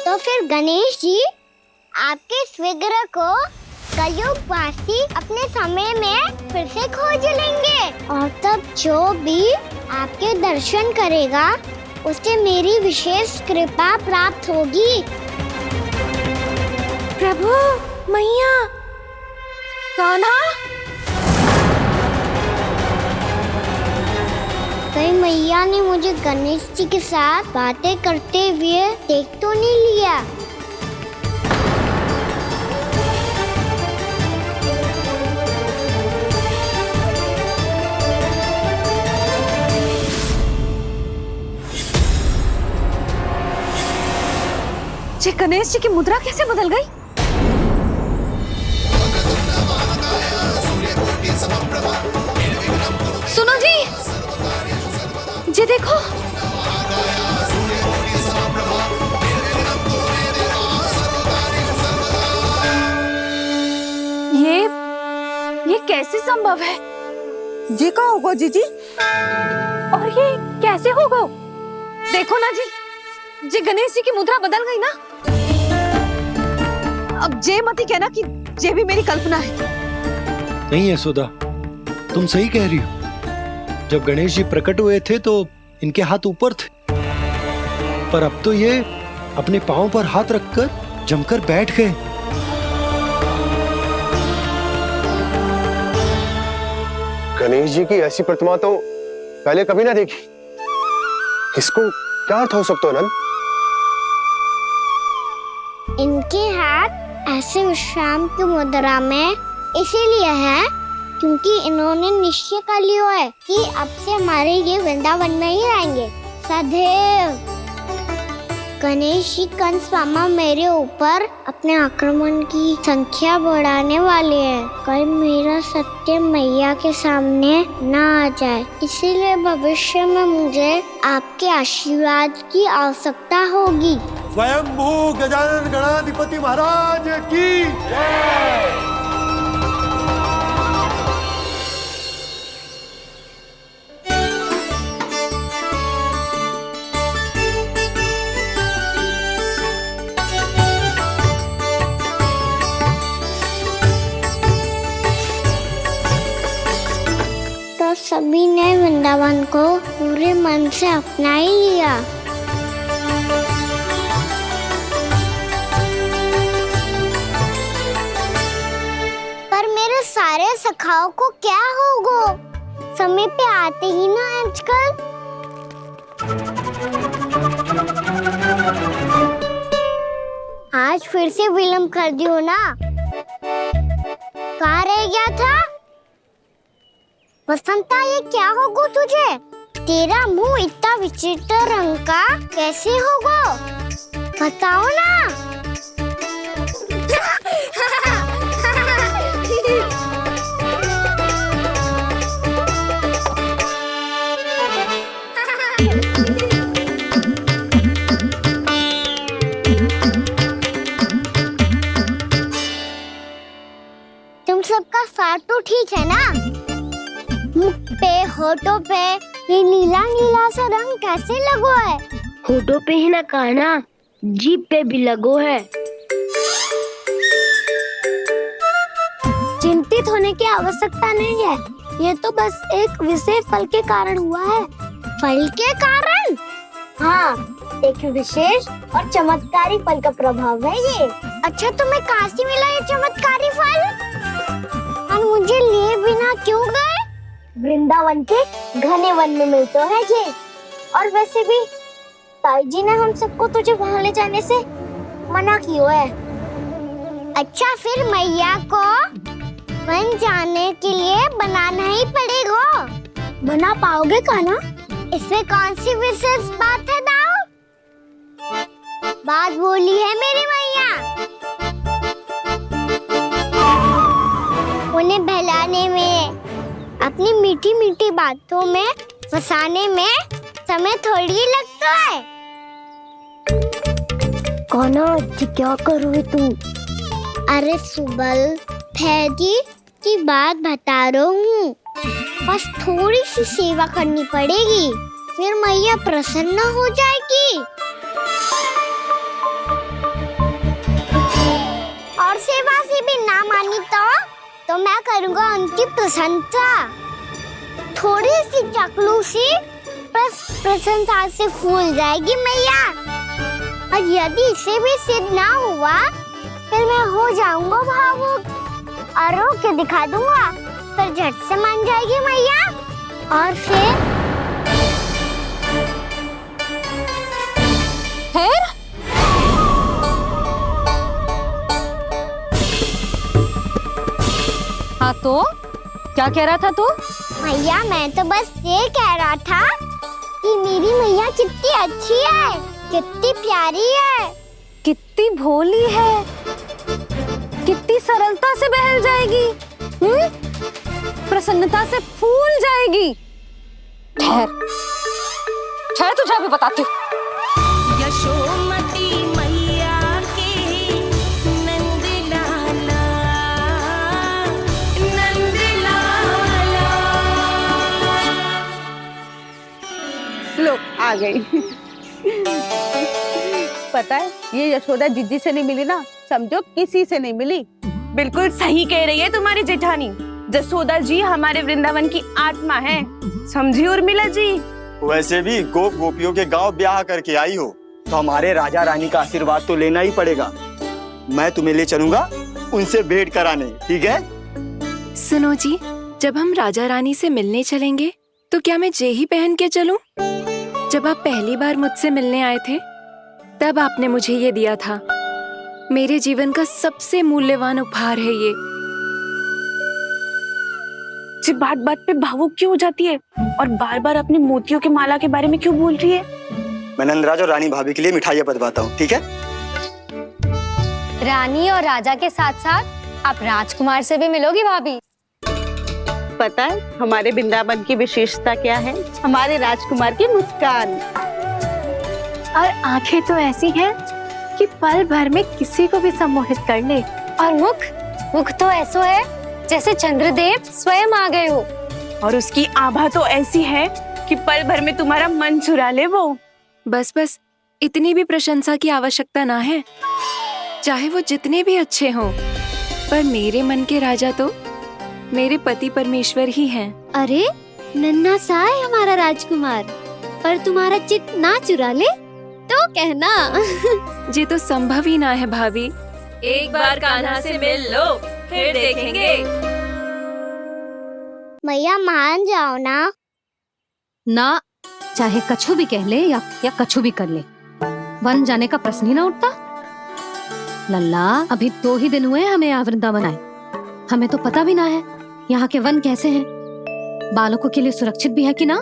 तो फिर गणेश जी, आपके इस विग्रह को कलयुगवासी अपने समय में फिर से खोज लेंगे, और तब जो भी आपके दर्शन करेगा उसे मेरी विशेष कृपा प्राप्त होगी। प्रभु, मैया, कान्हा, कहीं मैया ने मुझे गणेश जी के साथ बातें करते हुए देख तो नहीं लिया। ये गणेश जी की मुद्रा कैसे बदल गई? सुनो जी, ये देखो। ये कैसे संभव है? जी का होगा जीजी? और ये कैसे होगा? देखो ना जी, ये गणेश जी की मुद्रा बदल गई ना। अब जे मती कहना कि ये भी मेरी कल्पना है। नहीं यशोदा, तुम सही कह रही हो। जब गणेश जी प्रकट हुए थे तो इनके हाथ ऊपर थे, पर अब तो ये अपने पांव पर हाथ रखकर जमकर बैठ गए। गणेश जी की ऐसी प्रतिमा तो पहले कभी ना देखी। इसको क्या अर्थ हो सकता है नंद? इनके हाथ ऐसे विश्राम की मुद्रा में इसीलिए है क्योंकि इन्होंने निश्चय कर लिया है कि अब से हमारे ये वृंदावन में ही रहेंगे सदैव। गणेश जी कंस मामा मेरे ऊपर अपने आक्रमण की संख्या बढ़ाने वाले हैं। कल मेरा सत्य मैया के सामने ना आ जाए, इसीलिए भविष्य में मुझे आपके आशीर्वाद की आवश्यकता होगी। स्वयंभू गजानन गणाधिपति महाराज की जय। तो सभी ने वृंदावन को पूरे मन से अपना ही लिया। पर मेरे सारे सखाओं को क्या होगा? समय पे आते ही ना आजकल। आज फिर से विलंब कर दियो ना। कहाँ रह गया था? वसंता, ये क्या होगा तुझे? तेरा मुंह इतना विचित्र रंग का कैसे होगा? बताओ ना। तुम सबका स्वाद तो ठीक है ना? मुख पे, होठों पे ये नीला नीला सा रंग कैसे लगो है? होठों पे ही ना कान्हा, जीभ पे भी लगो है। चिंतित होने की आवश्यकता नहीं है, ये तो बस एक विशेष फल के कारण हुआ है। फल के कारण? हाँ, एक विशेष और चमत्कारी फल का प्रभाव है ये। अच्छा, तुम्हें कहाँ से मिला ये चमत्कारी फल? और मुझे लिए बिना क्यों गए? वृंदावन के घने वन में मिलते हैं ये। और वैसे भी ताई जी ने हम सबको तुझे वहाँ ले जाने से मना किया है। अच्छा, फिर मैया को वन जाने के लिए बनाना ही पड़ेगा। बना पाओगे कान्हा? इसमें कौन सी विशेष बात है दाऊ? बात बोली है मेरी मैया। उन्हें बहलाने में, अपनी मीठी मीठी बातों में फंसाने में समय थोड़ी लगता है। कान्हा, क्या कर रही तू? अरे सुबल, फैजी की बात बता रहा हूँ। बस थोड़ी सी सेवा करनी पड़ेगी, फिर मैया प्रसन्न हो जाएगी। और सेवा से भी ना मानी तो मैं करूँगा उनकी प्रशंसा। थोड़ी सी चकलूसी बस प्रसन्नता से फूल जाएगी मैया। और यदि इसे भी सिद्ध ना हुआ फिर मैं हो जाऊंगा भावुक और रो के दिखा दूंगा, फिर झट से मान जाएगी मैया। और फिर हाँ तो क्या कह रहा था तू? मैया मैं तो बस ये कह रहा था कि मेरी मैया कितनी अच्छी है, कितनी प्यारी है, कितनी भोली है, कितनी सरलता से बहल जाएगी, प्रसन्नता से फूल जाएगी। ठहर ठहर, तुझे अभी बताती हूँ। यशोमती मैया के नंद लाला, नंद लाला। लो आ गई। पता है ये यशोदा जिज्जी से नहीं मिली ना, समझो किसी से नहीं मिली। बिल्कुल सही कह रही है तुम्हारी जेठानी। यशोदा जी हमारे वृंदावन की आत्मा है, समझी उर्मिला जी। वैसे भी गोप गोपियों के गांव ब्याह करके आई हो तो हमारे राजा रानी का आशीर्वाद तो लेना ही पड़ेगा। मैं तुम्हें ले चलूंगा उनसे भेंट कराने, ठीक है? सुनो जी, जब हम राजा रानी से मिलने चलेंगे तो क्या मैं जे ही पहन के चलूं? जब आप पहली बार मुझसे मिलने आए थे तब आपने मुझे ये दिया था। मेरे जीवन का सबसे मूल्यवान उपहार है ये। जी बात बात पे भावुक क्यों हो जाती है और बार बार अपने मोतियों के माला के बारे में क्यों बोल रही है? मैं नंदराज और रानी भाभी के लिए मिठाइयाँ बंटवाता हूँ, ठीक है? रानी और राजा के साथ साथ आप राजकुमार से भी मिलोगी भाभी। पता है हमारे वृंदावन की विशेषता क्या है? हमारे राजकुमार की मुस्कान और आंखें तो ऐसी हैं कि पल भर में किसी को भी सम्मोहित कर ले। और मुख तो ऐसा है जैसे चंद्रदेव स्वयं आ गए हो। और उसकी आभा तो ऐसी है कि पल भर में तुम्हारा मन चुरा ले वो। बस बस, इतनी भी प्रशंसा की आवश्यकता ना है। चाहे वो जितने भी अच्छे हों, पर मेरे मन के राजा तो मेरे पति परमेश्वर ही हैं। अरे नन्हा सा है हमारा राजकुमार, पर तुम्हारा चित्त ना चुरा ले तो कहना। ये तो संभव ही ना है भाभी। एक बार कान्हा से मिल लो, फिर देखेंगे। मैया मान जाओ ना। चाहे कछु भी कह ले या कछु भी कर ले, वन जाने का प्रश्न ही ना उठता। लल्ला, अभी 2 ही दिन हुए हमें यहाँ वृंदावन आए, हमें तो पता भी ना है यहाँ के वन कैसे हैं, बालकों के लिए सुरक्षित भी है कि ना।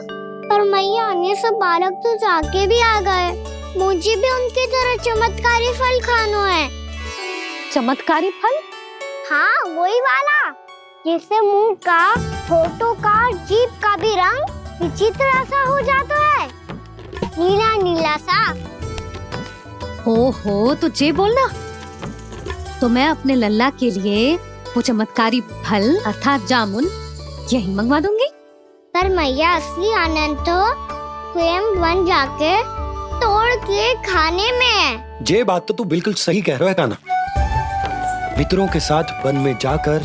पर मैया ये सब बालक तो जाके भी आ गए, मुझे भी उनकी तरह चमत्कारी फल खाना है। चमत्कारी फल? हाँ वही वाला, जिससे मुंह का, होठों का, जीभ का भी रंग विचित्र सा हो जाता है, नीला नीला सा। हो तो जे बोलना। तो मैं अपने लल्ला के लिए वो चमत्कारी फल अर्थात जामुन यही मंगवा दूंगी। पर मैया असली आनंद तो स्वयं वन जाके तोड़ के खाने में है। ये बात तो तू बिल्कुल सही कह रहा है कान्हा। मित्रों के साथ वन में जाकर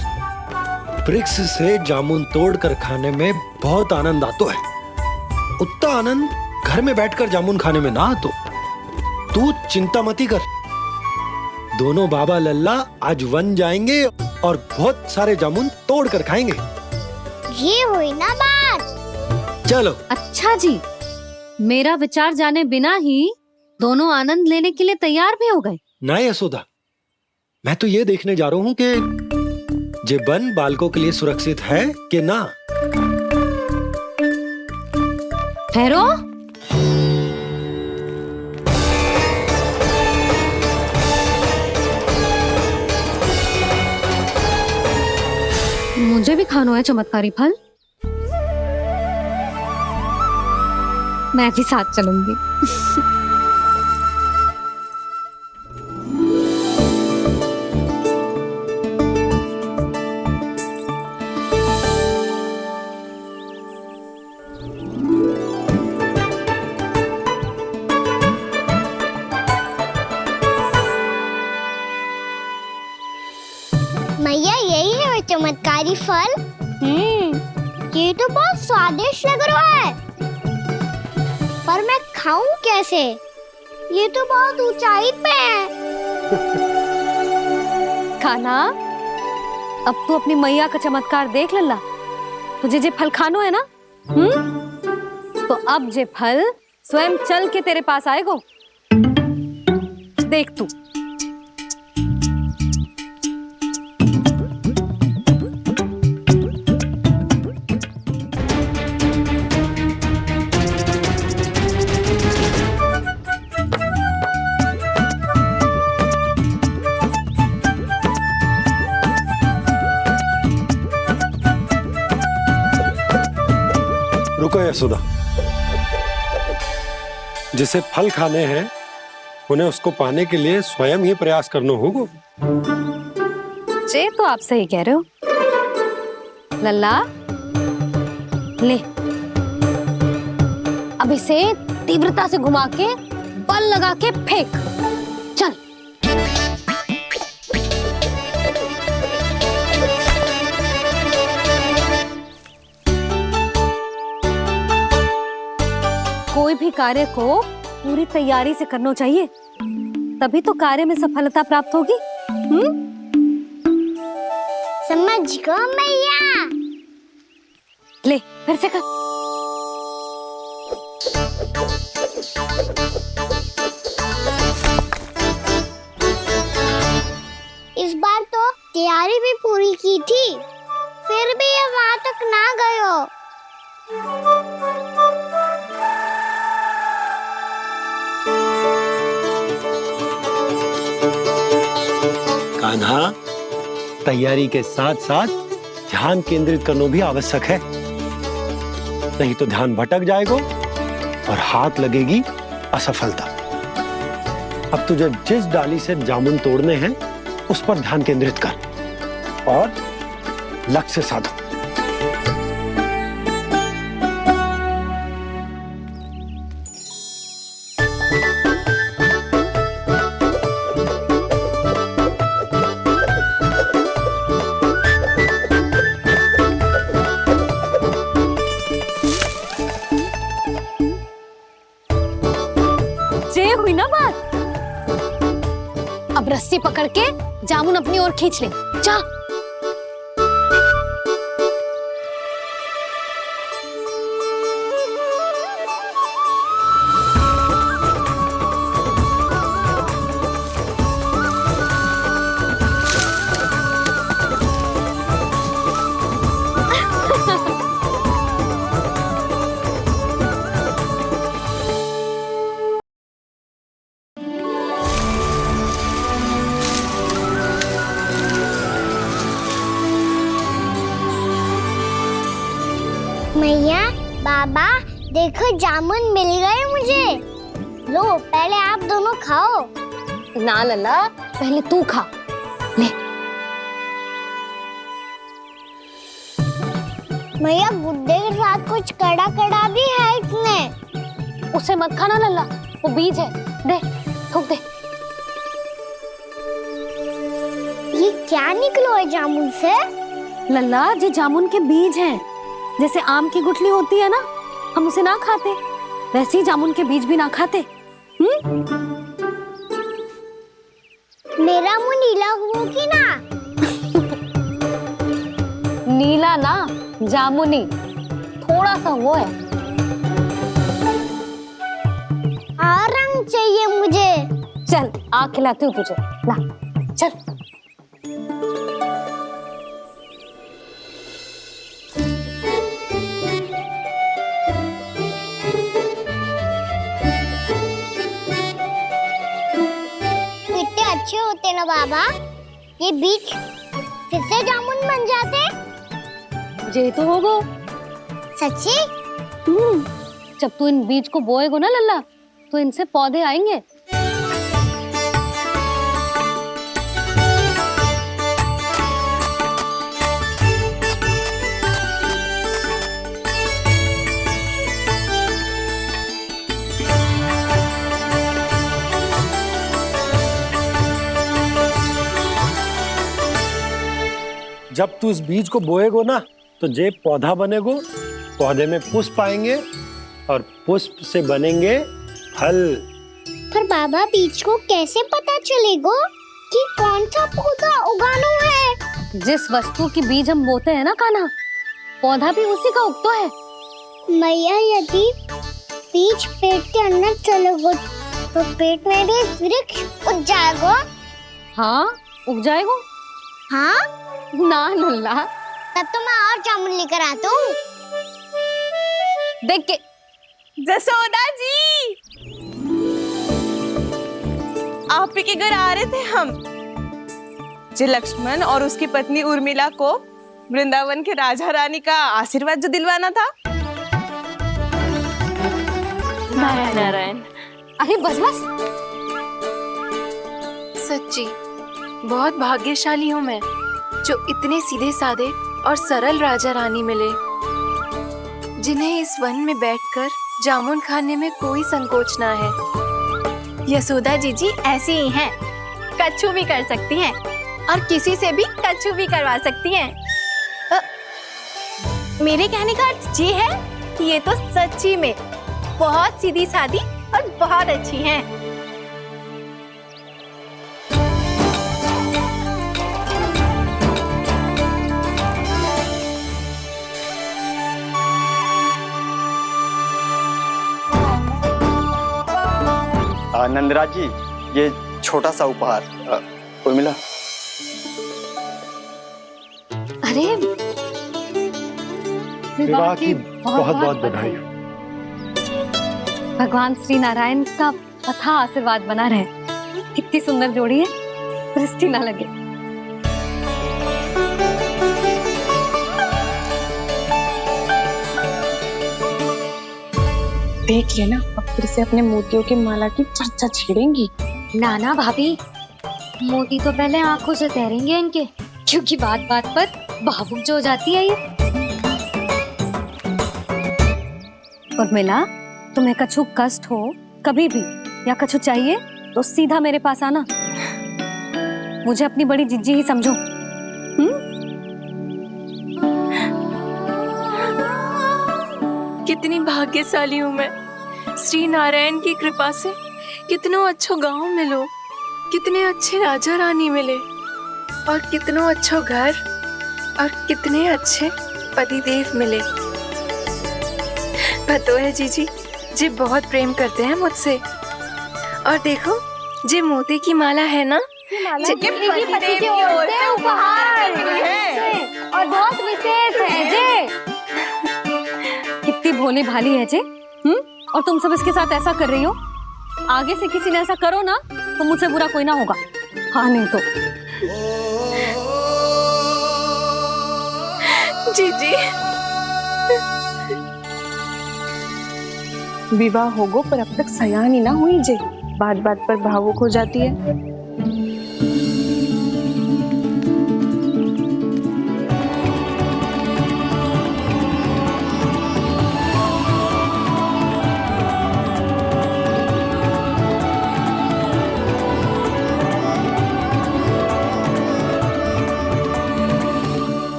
वृक्ष से जामुन तोड़कर खाने में बहुत आनंद आता है। उतना आनंद घर में बैठकर जामुन खाने में ना आतो। तू चिंता मती कर, दोनों बाबा लल्ला आज वन जाएंगे और बहुत सारे जामुन तोड़कर खाएंगे। ये हुई ना बात। चलो। अच्छा जी, मेरा विचार जाने बिना ही दोनों आनंद लेने के लिए तैयार भी हो गए। ना यशोदा, मैं तो ये देखने जा रहा हूँ कि जे वन बालकों के लिए सुरक्षित है कि ना। ठहरो। मुझे भी खाना है चमत्कारी फल, मैं भी साथ चलूंगी। मैया यही है वो चमत्कारी फल। ये तो बहुत स्वादिष्ट लग रहा है। पर मैं खाऊं कैसे? ये तो बहुत ऊंचाई पे है। खाना, अब तू अपनी मैया का चमत्कार देख लल्ला। तुझे जे फल खानो है ना, तो अब जे फल स्वयं चल के तेरे पास आएगो। देख तू। रुको यशोदा, जिसे फल खाने हैं उन्हें उसको पाने के लिए स्वयं ही प्रयास करना होगा। जे तो आप सही कह रहे हो लल्ला। ले, अब इसे तीव्रता से घुमा के बल लगा के फेंक। चल। कोई भी कार्य को पूरी तैयारी से करना चाहिए, तभी तो कार्य में सफलता प्राप्त होगी। समझ गो मैया। ले, फिर से कर। इस बार तो तैयारी भी पूरी की थी, फिर भी ये वहां तक ना गए हो। कान्हा, तैयारी के साथ साथ ध्यान केंद्रित करना भी आवश्यक है, नहीं तो ध्यान भटक जाएगा और हाथ लगेगी असफलता। अब तुझे जिस डाली से जामुन तोड़ने हैं उस पर ध्यान केंद्रित कर और लक्ष्य साधो। हुई ना बात। अब रस्सी पकड़ के जामुन अपनी ओर खींच ले। जा। मैया, बाबा, देखो जामुन मिल गए मुझे। लो, पहले आप दोनों खाओ। ना लल्ला, पहले तू खा। ले। मैया, गुड्डे के साथ कुछ कड़ा कड़ा भी है इसमें। उसे मत खाना लल्ला, वो बीज है। दे, थूक दे। ये क्या निकलो है जामुन से? लल्ला, ये जामुन के बीज हैं। जैसे आम की गुठली होती है ना, हम उसे ना खाते, वैसे ही जामुन के बीज भी ना खाते। मेरा मुंह नीला हुआ कि ना? नीला ना, जामुनी। थोड़ा सा वो है। और रंग चाहिए मुझे। चल, आ खिलाती हूँ तुझे। ला, चल। अच्छे होते ना बाबा, ये बीज फिर से जामुन बन जाते। जे तो होगो। सच्ची? जब तू इन बीज को बोएगो ना लल्ला, तो इनसे पौधे आएंगे। जब तू इस बीज को बोएगो ना, तो जे पौधा बनेगो, पौधे में पुष्प आएंगे और पुष्प से बनेंगे फल। पर बाबा बीज को कैसे पता चलेगा कि कौन सा पौधा उगाना है? जिस वस्तु की बीज हम बोते हैं ना कान्हा, पौधा भी उसी का उगता है। मैया यदि बीज पेट के अंदर चलेगा तो पेट में भी वृक्ष उग जाएगा। हाँ उग जाएगा। हाँ ना नल्ला, तब तो मैं और जामुन लेकर आता हूँ। देख के जसोदा जी, आप ही के घर आ रहे थे हम। जो लक्ष्मण और उसकी पत्नी उर्मिला को वृंदावन के राजा रानी का आशीर्वाद जो दिलवाना था। नारायण नारायण। अरे बस बस। सच्ची बहुत भाग्यशाली हूँ मैं, जो इतने सीधे साधे और सरल राजा रानी मिले, जिन्हें इस वन में बैठकर जामुन खाने में कोई संकोच ना है। यशोदा जीजी ऐसी ही हैं, कच्छू भी कर सकती हैं और किसी से भी कच्छू भी करवा सकती हैं। मेरे कहने का अर्थ ये है कि ये तो सच्ची में बहुत सीधी सादी और बहुत अच्छी हैं। नंदराज जी, ये छोटा सा उपहार। उर्मिला। अरे विवाह की बहुत बहुत बधाई। भगवान श्री नारायण का अथाह आशीर्वाद बना रहे। कितनी सुंदर जोड़ी है, दृष्टि ना लगे। देख लेना, अब फिर से अपने मोतियों की माला की चर्चा छेड़ेंगी। नाना भाभी, मोती तो पहले आंखों से तैरेंगे इनके, क्योंकि बात बात पर भावुक जो हो जाती है ये। उर्मिला, तुम्हें कछु कष्ट हो कभी भी या कछु चाहिए तो सीधा मेरे पास आना। मुझे अपनी बड़ी जिज्जी ही समझो। कितनी भाग्यशाली हूँ मैं, श्री नारायण की कृपा से कितनों अच्छो गांव मिलो, कितने अच्छे राजा रानी मिले, और कितनों अच्छो घर और कितने अच्छे पतिदेव मिले। पतो है जीजी, जी बहुत प्रेम करते हैं मुझसे। और देखो, जे मोती की माला है ना, पति की ओर से उपहार और बहुत विशेष है जे। कितनी भोली भाली है जे। और तुम सब इसके साथ ऐसा कर रही हो। आगे से किसी ने ऐसा करो ना तो मुझसे बुरा कोई ना होगा। हाँ नहीं तो। जीजी, विवाह होगो पर अब तक सयान ही ना हुई जे, बात बात पर भावुक हो जाती है।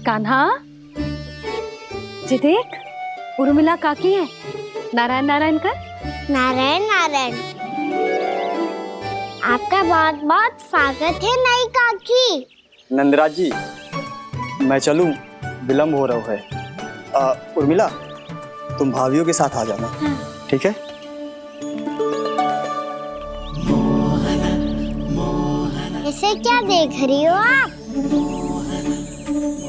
कान्हा, जी देख, उर्मिला काकी है। नारायण नारायण कर। नारायण नारायण। आपका बहुत बहुत स्वागत है नई काकी। नंदराज जी, मैं चलूं, विलंब हो रहा है। उर्मिला, तुम भाभियों के साथ आ जाना। ठीक है? इसे क्या देख रही हो आप?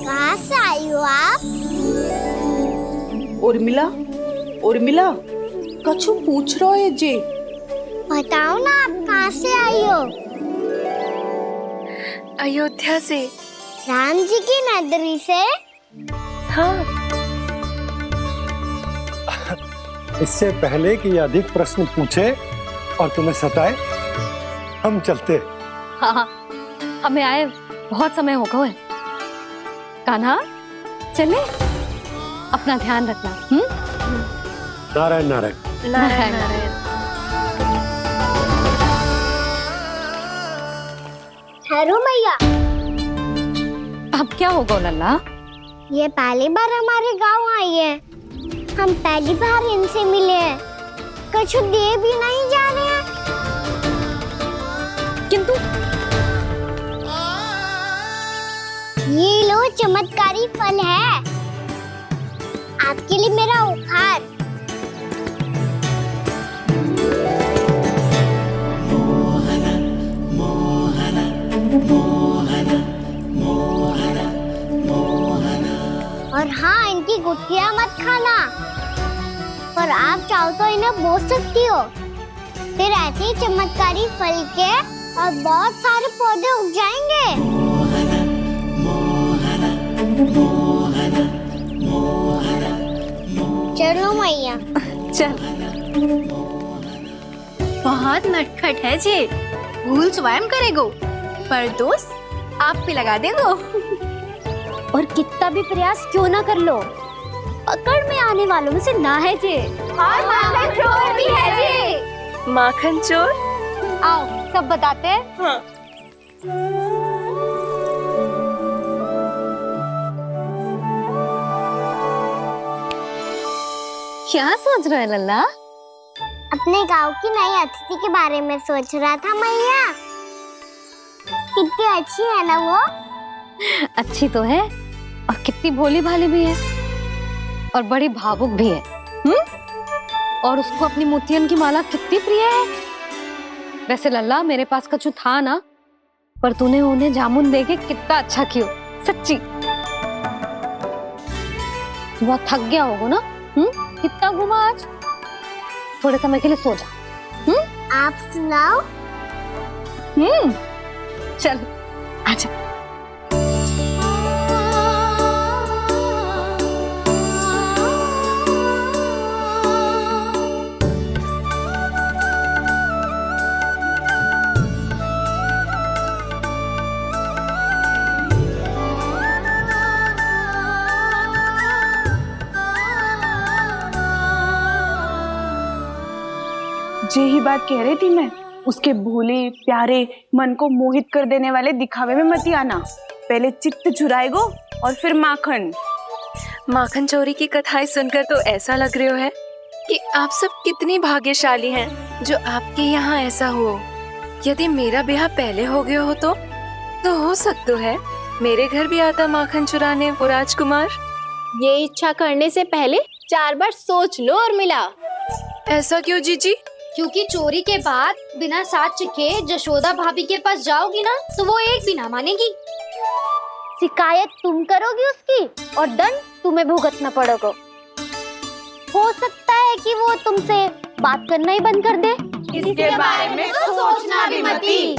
कहाँ से आई हो आप? उर्मिला, उर्मिला, कछु पूछ रहा है जे। बताओ ना, आप कहाँ से आई हो? अयोध्या से। राम जी की नगरी से? हाँ। इससे पहले कि अधिक प्रश्न पूछे और तुम्हें सताए, हम चलते। हाँ, हमें आए बहुत समय हो गया है। कान्हा, चले, अपना ध्यान रखना। नारायण नारायण। नारायण नारायण। ठहरो मैया। अब क्या होगा लल्ला? ये पहली बार हमारे गांव आई है। हम पहली बार इनसे मिले हैं, कुछ दे भी नहीं जा रहे हैं। किंतु ये लो चमत्कारी फल है, आपके लिए मेरा उपहार। और हाँ, इनकी गुठलियां मत खाना, और आप चाहो तो इन्हें बोस सकती हो, फिर ऐसे ही चमत्कारी फल के और बहुत सारे पौधे उग जाएंगे। चलो मैया। चल। बहुत नटखट है जे, भूल स्वयं करेगो, पर दोस्त आप पे लगा देगो। और कितना भी प्रयास क्यों ना कर लो, पकड़ में आने वालों में से ना है जे। और माखन चोर भी है जे। माखन चोर? आओ सब बताते हैं। हाँ। क्या सोच रहे लल्ला? अपने गांव की नई अतिथि के बारे में सोच रहा था मैया। कितनी अच्छी है ना वो? अच्छी तो है, और कितनी भोली भाली भी है, और बड़ी भावुक भी है। और उसको अपनी मोतियन की माला कितनी प्रिय है। वैसे लल्ला, मेरे पास कछु था ना, पर तूने उन्हें जामुन देके कितना अच्छा किया, सच्ची। बहुत थक गया होगा ना? कितना घूमा आज? थोड़े समय के लिए सो जा। आप सुनाओ। चल आजा। यही बात कह रही थी मैं, उसके भोले प्यारे मन को मोहित कर देने वाले दिखावे में मत आना। पहले चित्त चुराएगो और फिर माखन। माखन चोरी की कथाएं सुनकर तो ऐसा लग रहा है कि आप सब कितनी भाग्यशाली हैं जो आपके यहाँ ऐसा हो। यदि मेरा ब्याह पहले हो गया हो तो हो सकता है मेरे घर भी आता माखन चुराने वो राजकुमार। ये इच्छा करने से पहले 4 बार सोच लो और मिला। ऐसा क्यों जीजी? क्योंकि चोरी के बाद बिना साथ चिखे जशोदा भाभी के पास जाओगी ना, तो वो एक भी ना मानेगी। शिकायत तुम करोगी उसकी, और दंड तुम्हें भुगतना पड़ेगा। हो सकता है कि वो तुमसे बात करना ही बंद कर दे। इसके बारे में तो सोचना भी मती।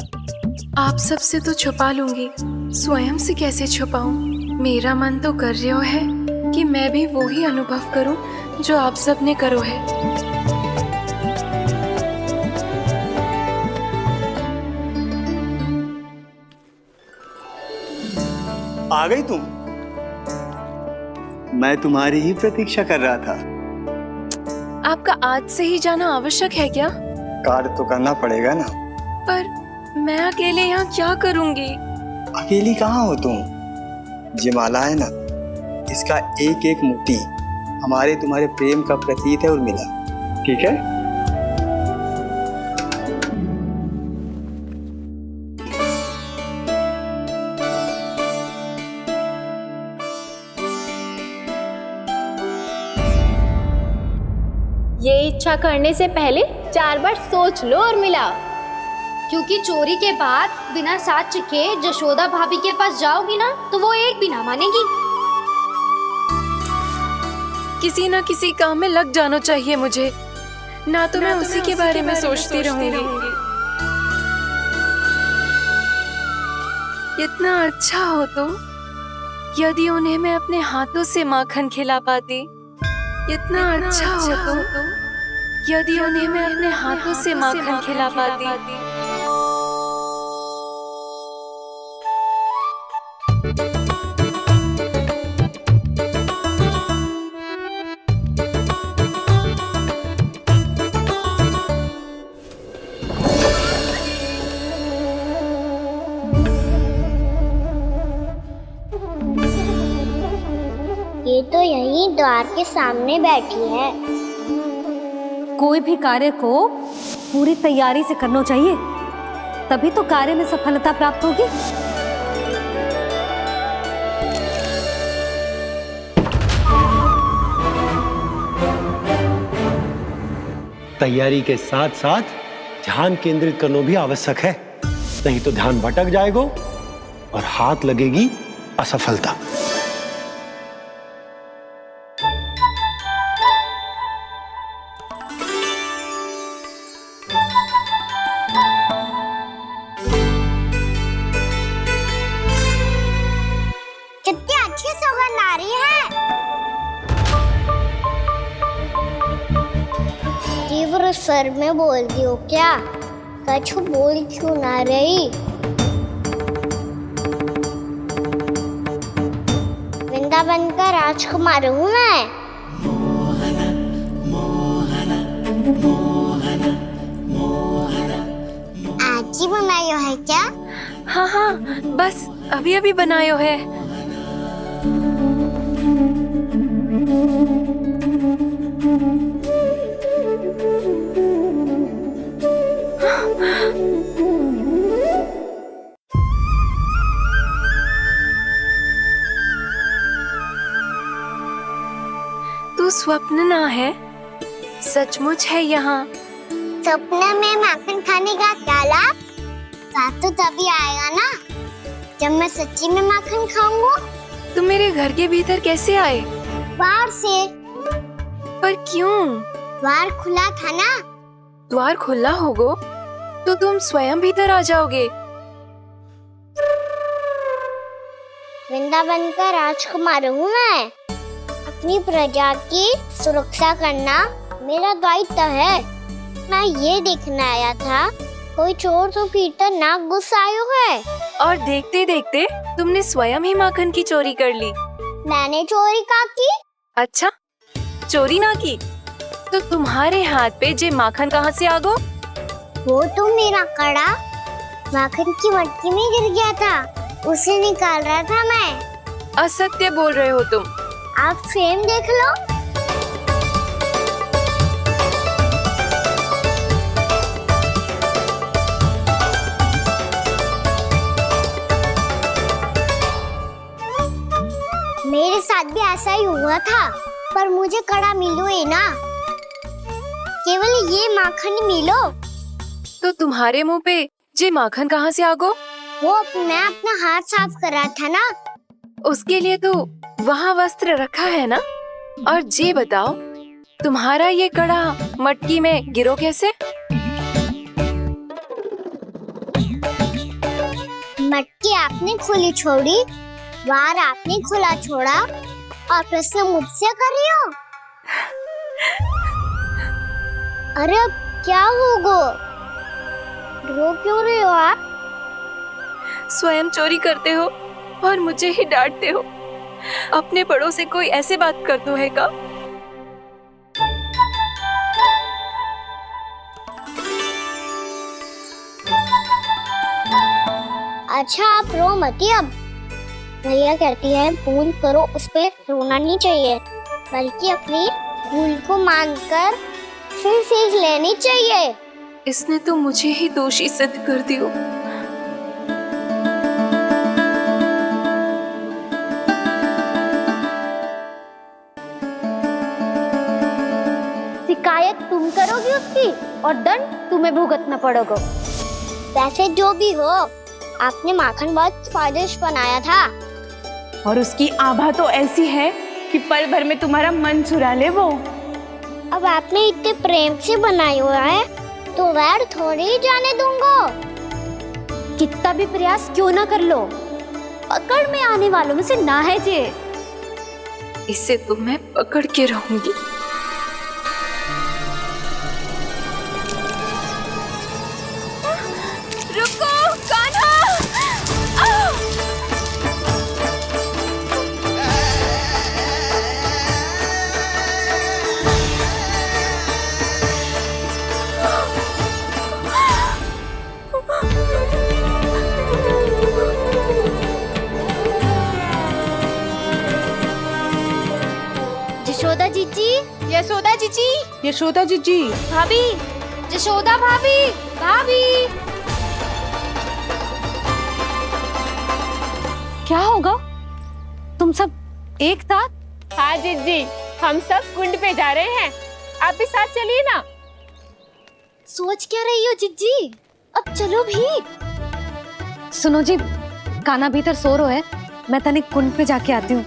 आप सबसे तो छुपा लूंगी, स्वयं से कैसे छुपाऊं? मेरा मन तो कर रहा है कि मैं भी वो ही अनुभव करूं जो आप सब ने करो है। आ गई तुम? मैं तुम्हारी ही प्रतीक्षा कर रहा था। आपका आज से ही जाना आवश्यक है क्या? कार्य तो करना पड़ेगा ना। पर मैं अकेले यहाँ क्या करूँगी? अकेली कहाँ हो तुम? ये माला है ना, इसका एक एक मोती हमारे तुम्हारे प्रेम का प्रतीक है उर्मिला, ठीक है? ये इच्छा करने से पहले 4 बार सोच लो और मिला। क्योंकि चोरी के बाद बिना साथ चिखे जशोदा भाभी के पास जाओगी ना, तो वो एक भी ना मानेगी। किसी ना किसी काम में लग जाना चाहिए मुझे, ना तो मैं उसी के बारे में सोचती रहूंगी। इतना अच्छा हो तो यदि उन्हें मैं अपने हाथों से माखन खिला पाती। इतना अच्छा हो तो यदि उन्हें मैं अपने हाथों से माखन खिला पाती। ये तो यहीं द्वार के सामने बैठी है। कोई भी कार्य को पूरी तैयारी से करना चाहिए, तभी तो कार्य में सफलता प्राप्त होगी। तैयारी के साथ साथ ध्यान केंद्रित करना भी आवश्यक है, नहीं तो ध्यान भटक जाएगा और हाथ लगेगी असफलता। कितनी अच्छी सुगंध आ रही है। तीव्र स्वर में बोलती हो क्या? कछु बोल क्यों ना रही? वृंदावन का राजकुमार हूँ मैं। आज ही बनायो है क्या? हाँ हाँ, बस अभी अभी बनायो है। तू स्वप्न ना है, सचमुच है यहाँ। सपने में माखन खाने का क्या लाभ? लाभ तो तभी आएगा ना जब मैं सच्ची में माखन खाऊंगा। तुम मेरे घर के भीतर कैसे आए? बाहर से। पर क्यों? द्वार खुला था ना। द्वार खुला होगा तो तुम स्वयं भीतर आ जाओगे। वृंदावन का राजकुमार हूँ मैं। अपनी प्रजा की सुरक्षा करना मेरा दायित्व है। मैं ये देखने आया था कोई चोर तो भीतर ना घुस आयो है। और देखते देखते तुमने स्वयं ही माखन की चोरी कर ली। मैंने चोरी का की? अच्छा, चोरी ना की तो तुम्हारे हाथ पे जे माखन कहाँ से आ गो? वो तो मेरा कड़ा माखन की मटकी में गिर गया था, उसे निकाल रहा था मैं। असत्य बोल रहे हो तुम। आप फ्रेम देख लो। मेरे साथ भी ऐसा ही हुआ था, पर मुझे कड़ा मिलो ही ना, केवल ये माखन मिलो। तो तुम्हारे मुंह पे जे माखन कहाँ से आ गो? वो मैं अपना हाथ साफ कर रहा था ना। उसके लिए तो वहाँ वस्त्र रखा है ना। और जे बताओ, तुम्हारा ये कड़ा मटकी में गिरो कैसे? मटकी आपने खुली छोड़ी, द्वार आपने खुला छोड़ा, और प्रश्न मुझसे कर रही हो? अरे अब क्या होगा? रो क्यों रहे हो आप? स्वयं चोरी करते हो और मुझे ही डांटते हो। अपने बड़ों से कोई ऐसे बात कर दो है का? अच्छा, आप रो मती। अब भैया कहती है भूल करो, उस पे रोना नहीं चाहिए, बल्कि अपनी भूल को मानकर फिर सीख लेनी चाहिए। इसने तो मुझे ही दोषी सिद्ध कर दियो। शिकायत तुम करोगी उसकी और दंड तुम्हें भुगतना पड़ेगा। वैसे जो भी हो, आपने माखन बहुत स्वादिष्ट बनाया था। और उसकी आभा तो ऐसी है कि पल भर में तुम्हारा मन चुरा ले वो। अब आपने इतने प्रेम से बनाया हुआ है तो वैर थोड़ी ही जाने दूंगा। कितना भी प्रयास क्यों ना कर लो, पकड़ में आने वालों में से ना है जे। इसे तो मैं पकड़ के रहूंगी। रुको कान्हा! जीजी, यशोदा जीजी, भाभी, जशोदा भाभी, भाभी। क्या होगा? तुम सब एक साथ? हाँ जीजी, हम सब कुंड पे जा रहे हैं, आप भी साथ चलिए ना। सोच क्या रही हो जीजी? अब चलो भी। सुनो जी, कान्हा भीतर सो रहा है, मैं तनिक कुंड पे जाके आती हूँ,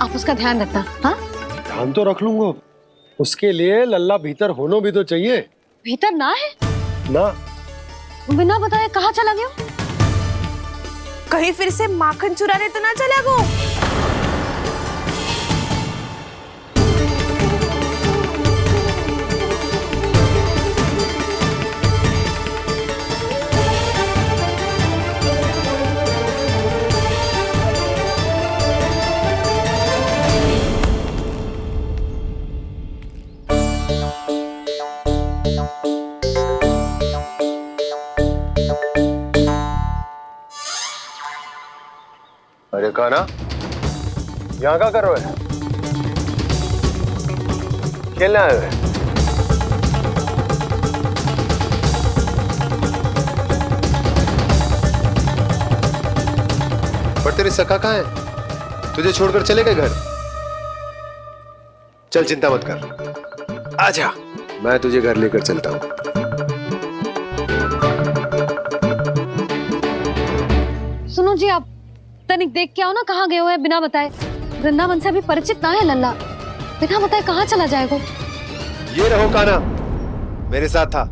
आप उसका ध्यान रखना। हाँ, ध्यान तो रख लूंगा, उसके लिए लल्ला भीतर होना भी तो चाहिए। भीतर ना है? ना। बिना बताए कहाँ चला गया? कहीं फिर से माखन चुराने तो ना चला गो। अरे कान्हा, यहाँ क्या कर रहे हो? खेलने आए हुए? पर तेरे सखा कहाँ है? तुझे छोड़कर चले गए घर? चल चिंता मत कर, आजा, मैं तुझे घर लेकर चलता हूँ। सुनो जी, आप तनिक देख के आओ ना कहाँ गए हुए हैं बिना बताए। वृंदावन से अभी परिचित ना है लल्ला, बिना बताए कहाँ चला जाएगा? ये रहो कान्हा, मेरे साथ था।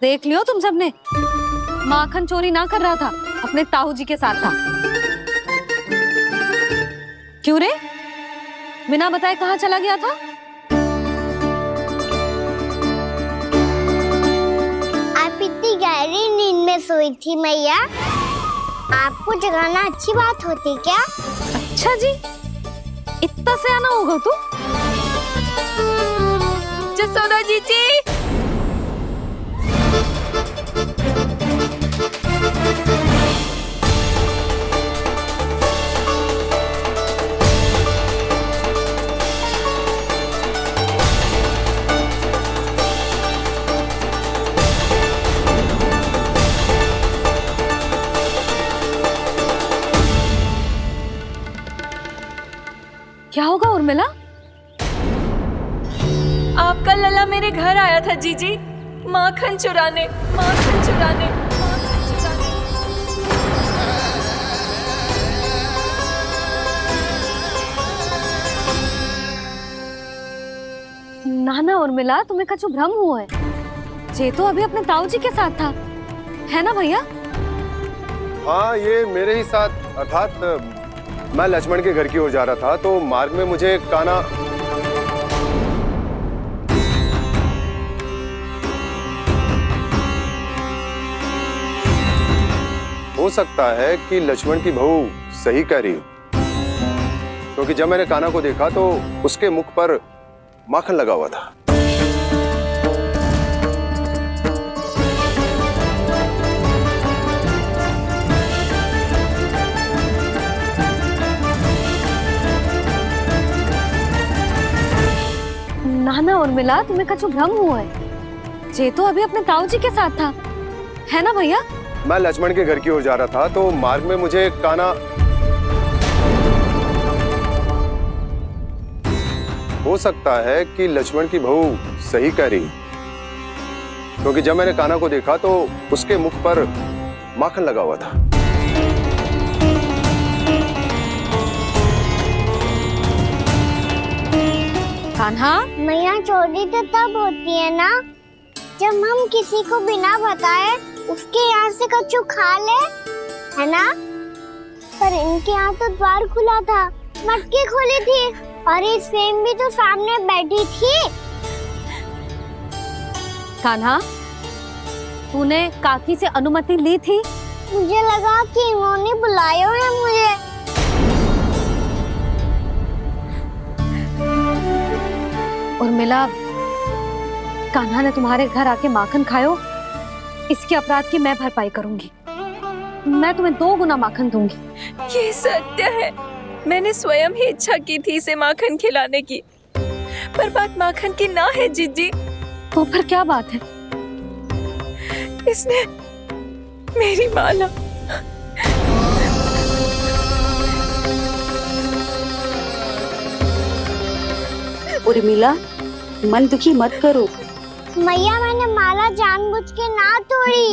देख लियो तुम सबने, माखन चोरी ना कर रहा था, अपने ताऊ जी के साथ था। क्यों रे, बिना बताए कहाँ चला गया था? आप इतनी गहरी नींद में सोई थी मैया, आपको जगाना अच्छी बात होती क्या? अच्छा जी, इतना सियाना होगा तू? जसोदा जीजी, क्या होगा उर्मिला? आपका लल्ला मेरे घर आया था जीजी, माखन चुराने, माखन चुराने, माखन चुराने। ना ना उर्मिला, तुम्हें कछु भ्रम हुआ है, जे तो अभी अपने ताऊ जी के साथ था, है ना भैया? हाँ, ये मेरे ही साथ, अर्थात मैं लक्ष्मण के घर की ओर जा रहा था, तो मार्ग में मुझे कान्हा हो सकता है कि लक्ष्मण की बहू सही कह रही हो, क्योंकि जब मैंने कान्हा को देखा तो उसके मुख पर माखन लगा हुआ था। ना ना उर्मिला, तुम्हें कछु भ्रम हुआ है, जे तो अभी अपने ताऊ जी के साथ था, है ना भैया? मैं लक्ष्मण के घर की ओर जा रहा था, तो मार्ग में मुझे कान्हा हो सकता है कि लक्ष्मण की बहू सही कह रही, क्योंकि जब मैंने कान्हा को देखा तो उसके मुख पर माखन लगा हुआ था। कान्हा, मैया चोरी तो तब होती है ना जब हम किसी को बिना बताए उसके यहाँ से कछु खा ले, है ना? पर इनके यहाँ तो द्वार खुला था, मटकी खोली थी और ये सेम भी तो सामने बैठी थी। कान्हा, तूने काकी से अनुमति ली थी? मुझे लगा कि इन्होंने बुलाया है मुझे। उर्मिला, कान्हा ने तुम्हारे घर आके माखन खायो, इसके अपराध की मैं भरपाई करूंगी। मैं तुम्हें 2 गुना माखन दूंगी। ये सत्य है, मैंने स्वयं ही इच्छा की थी इसे माखन खिलाने की, पर बात माखन की ना है जीजी। तो फिर क्या बात है? इसने मेरी माला उर्मिला, मन दुखी मत करो। मैया मैंने माला जानबूझ के ना तोड़ी।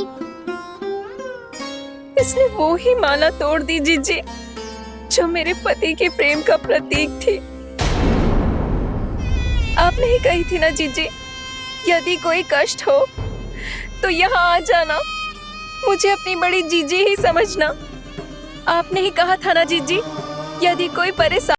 इसने वो ही माला तोड़ दी जीजी जो मेरे पति के प्रेम का प्रतीक थी। आपने ही कही थी ना जीजी, यदि कोई कष्ट हो तो यहाँ आ जाना, मुझे अपनी बड़ी जीजी ही समझना। आपने ही कहा था ना जीजी, यदि कोई परेशान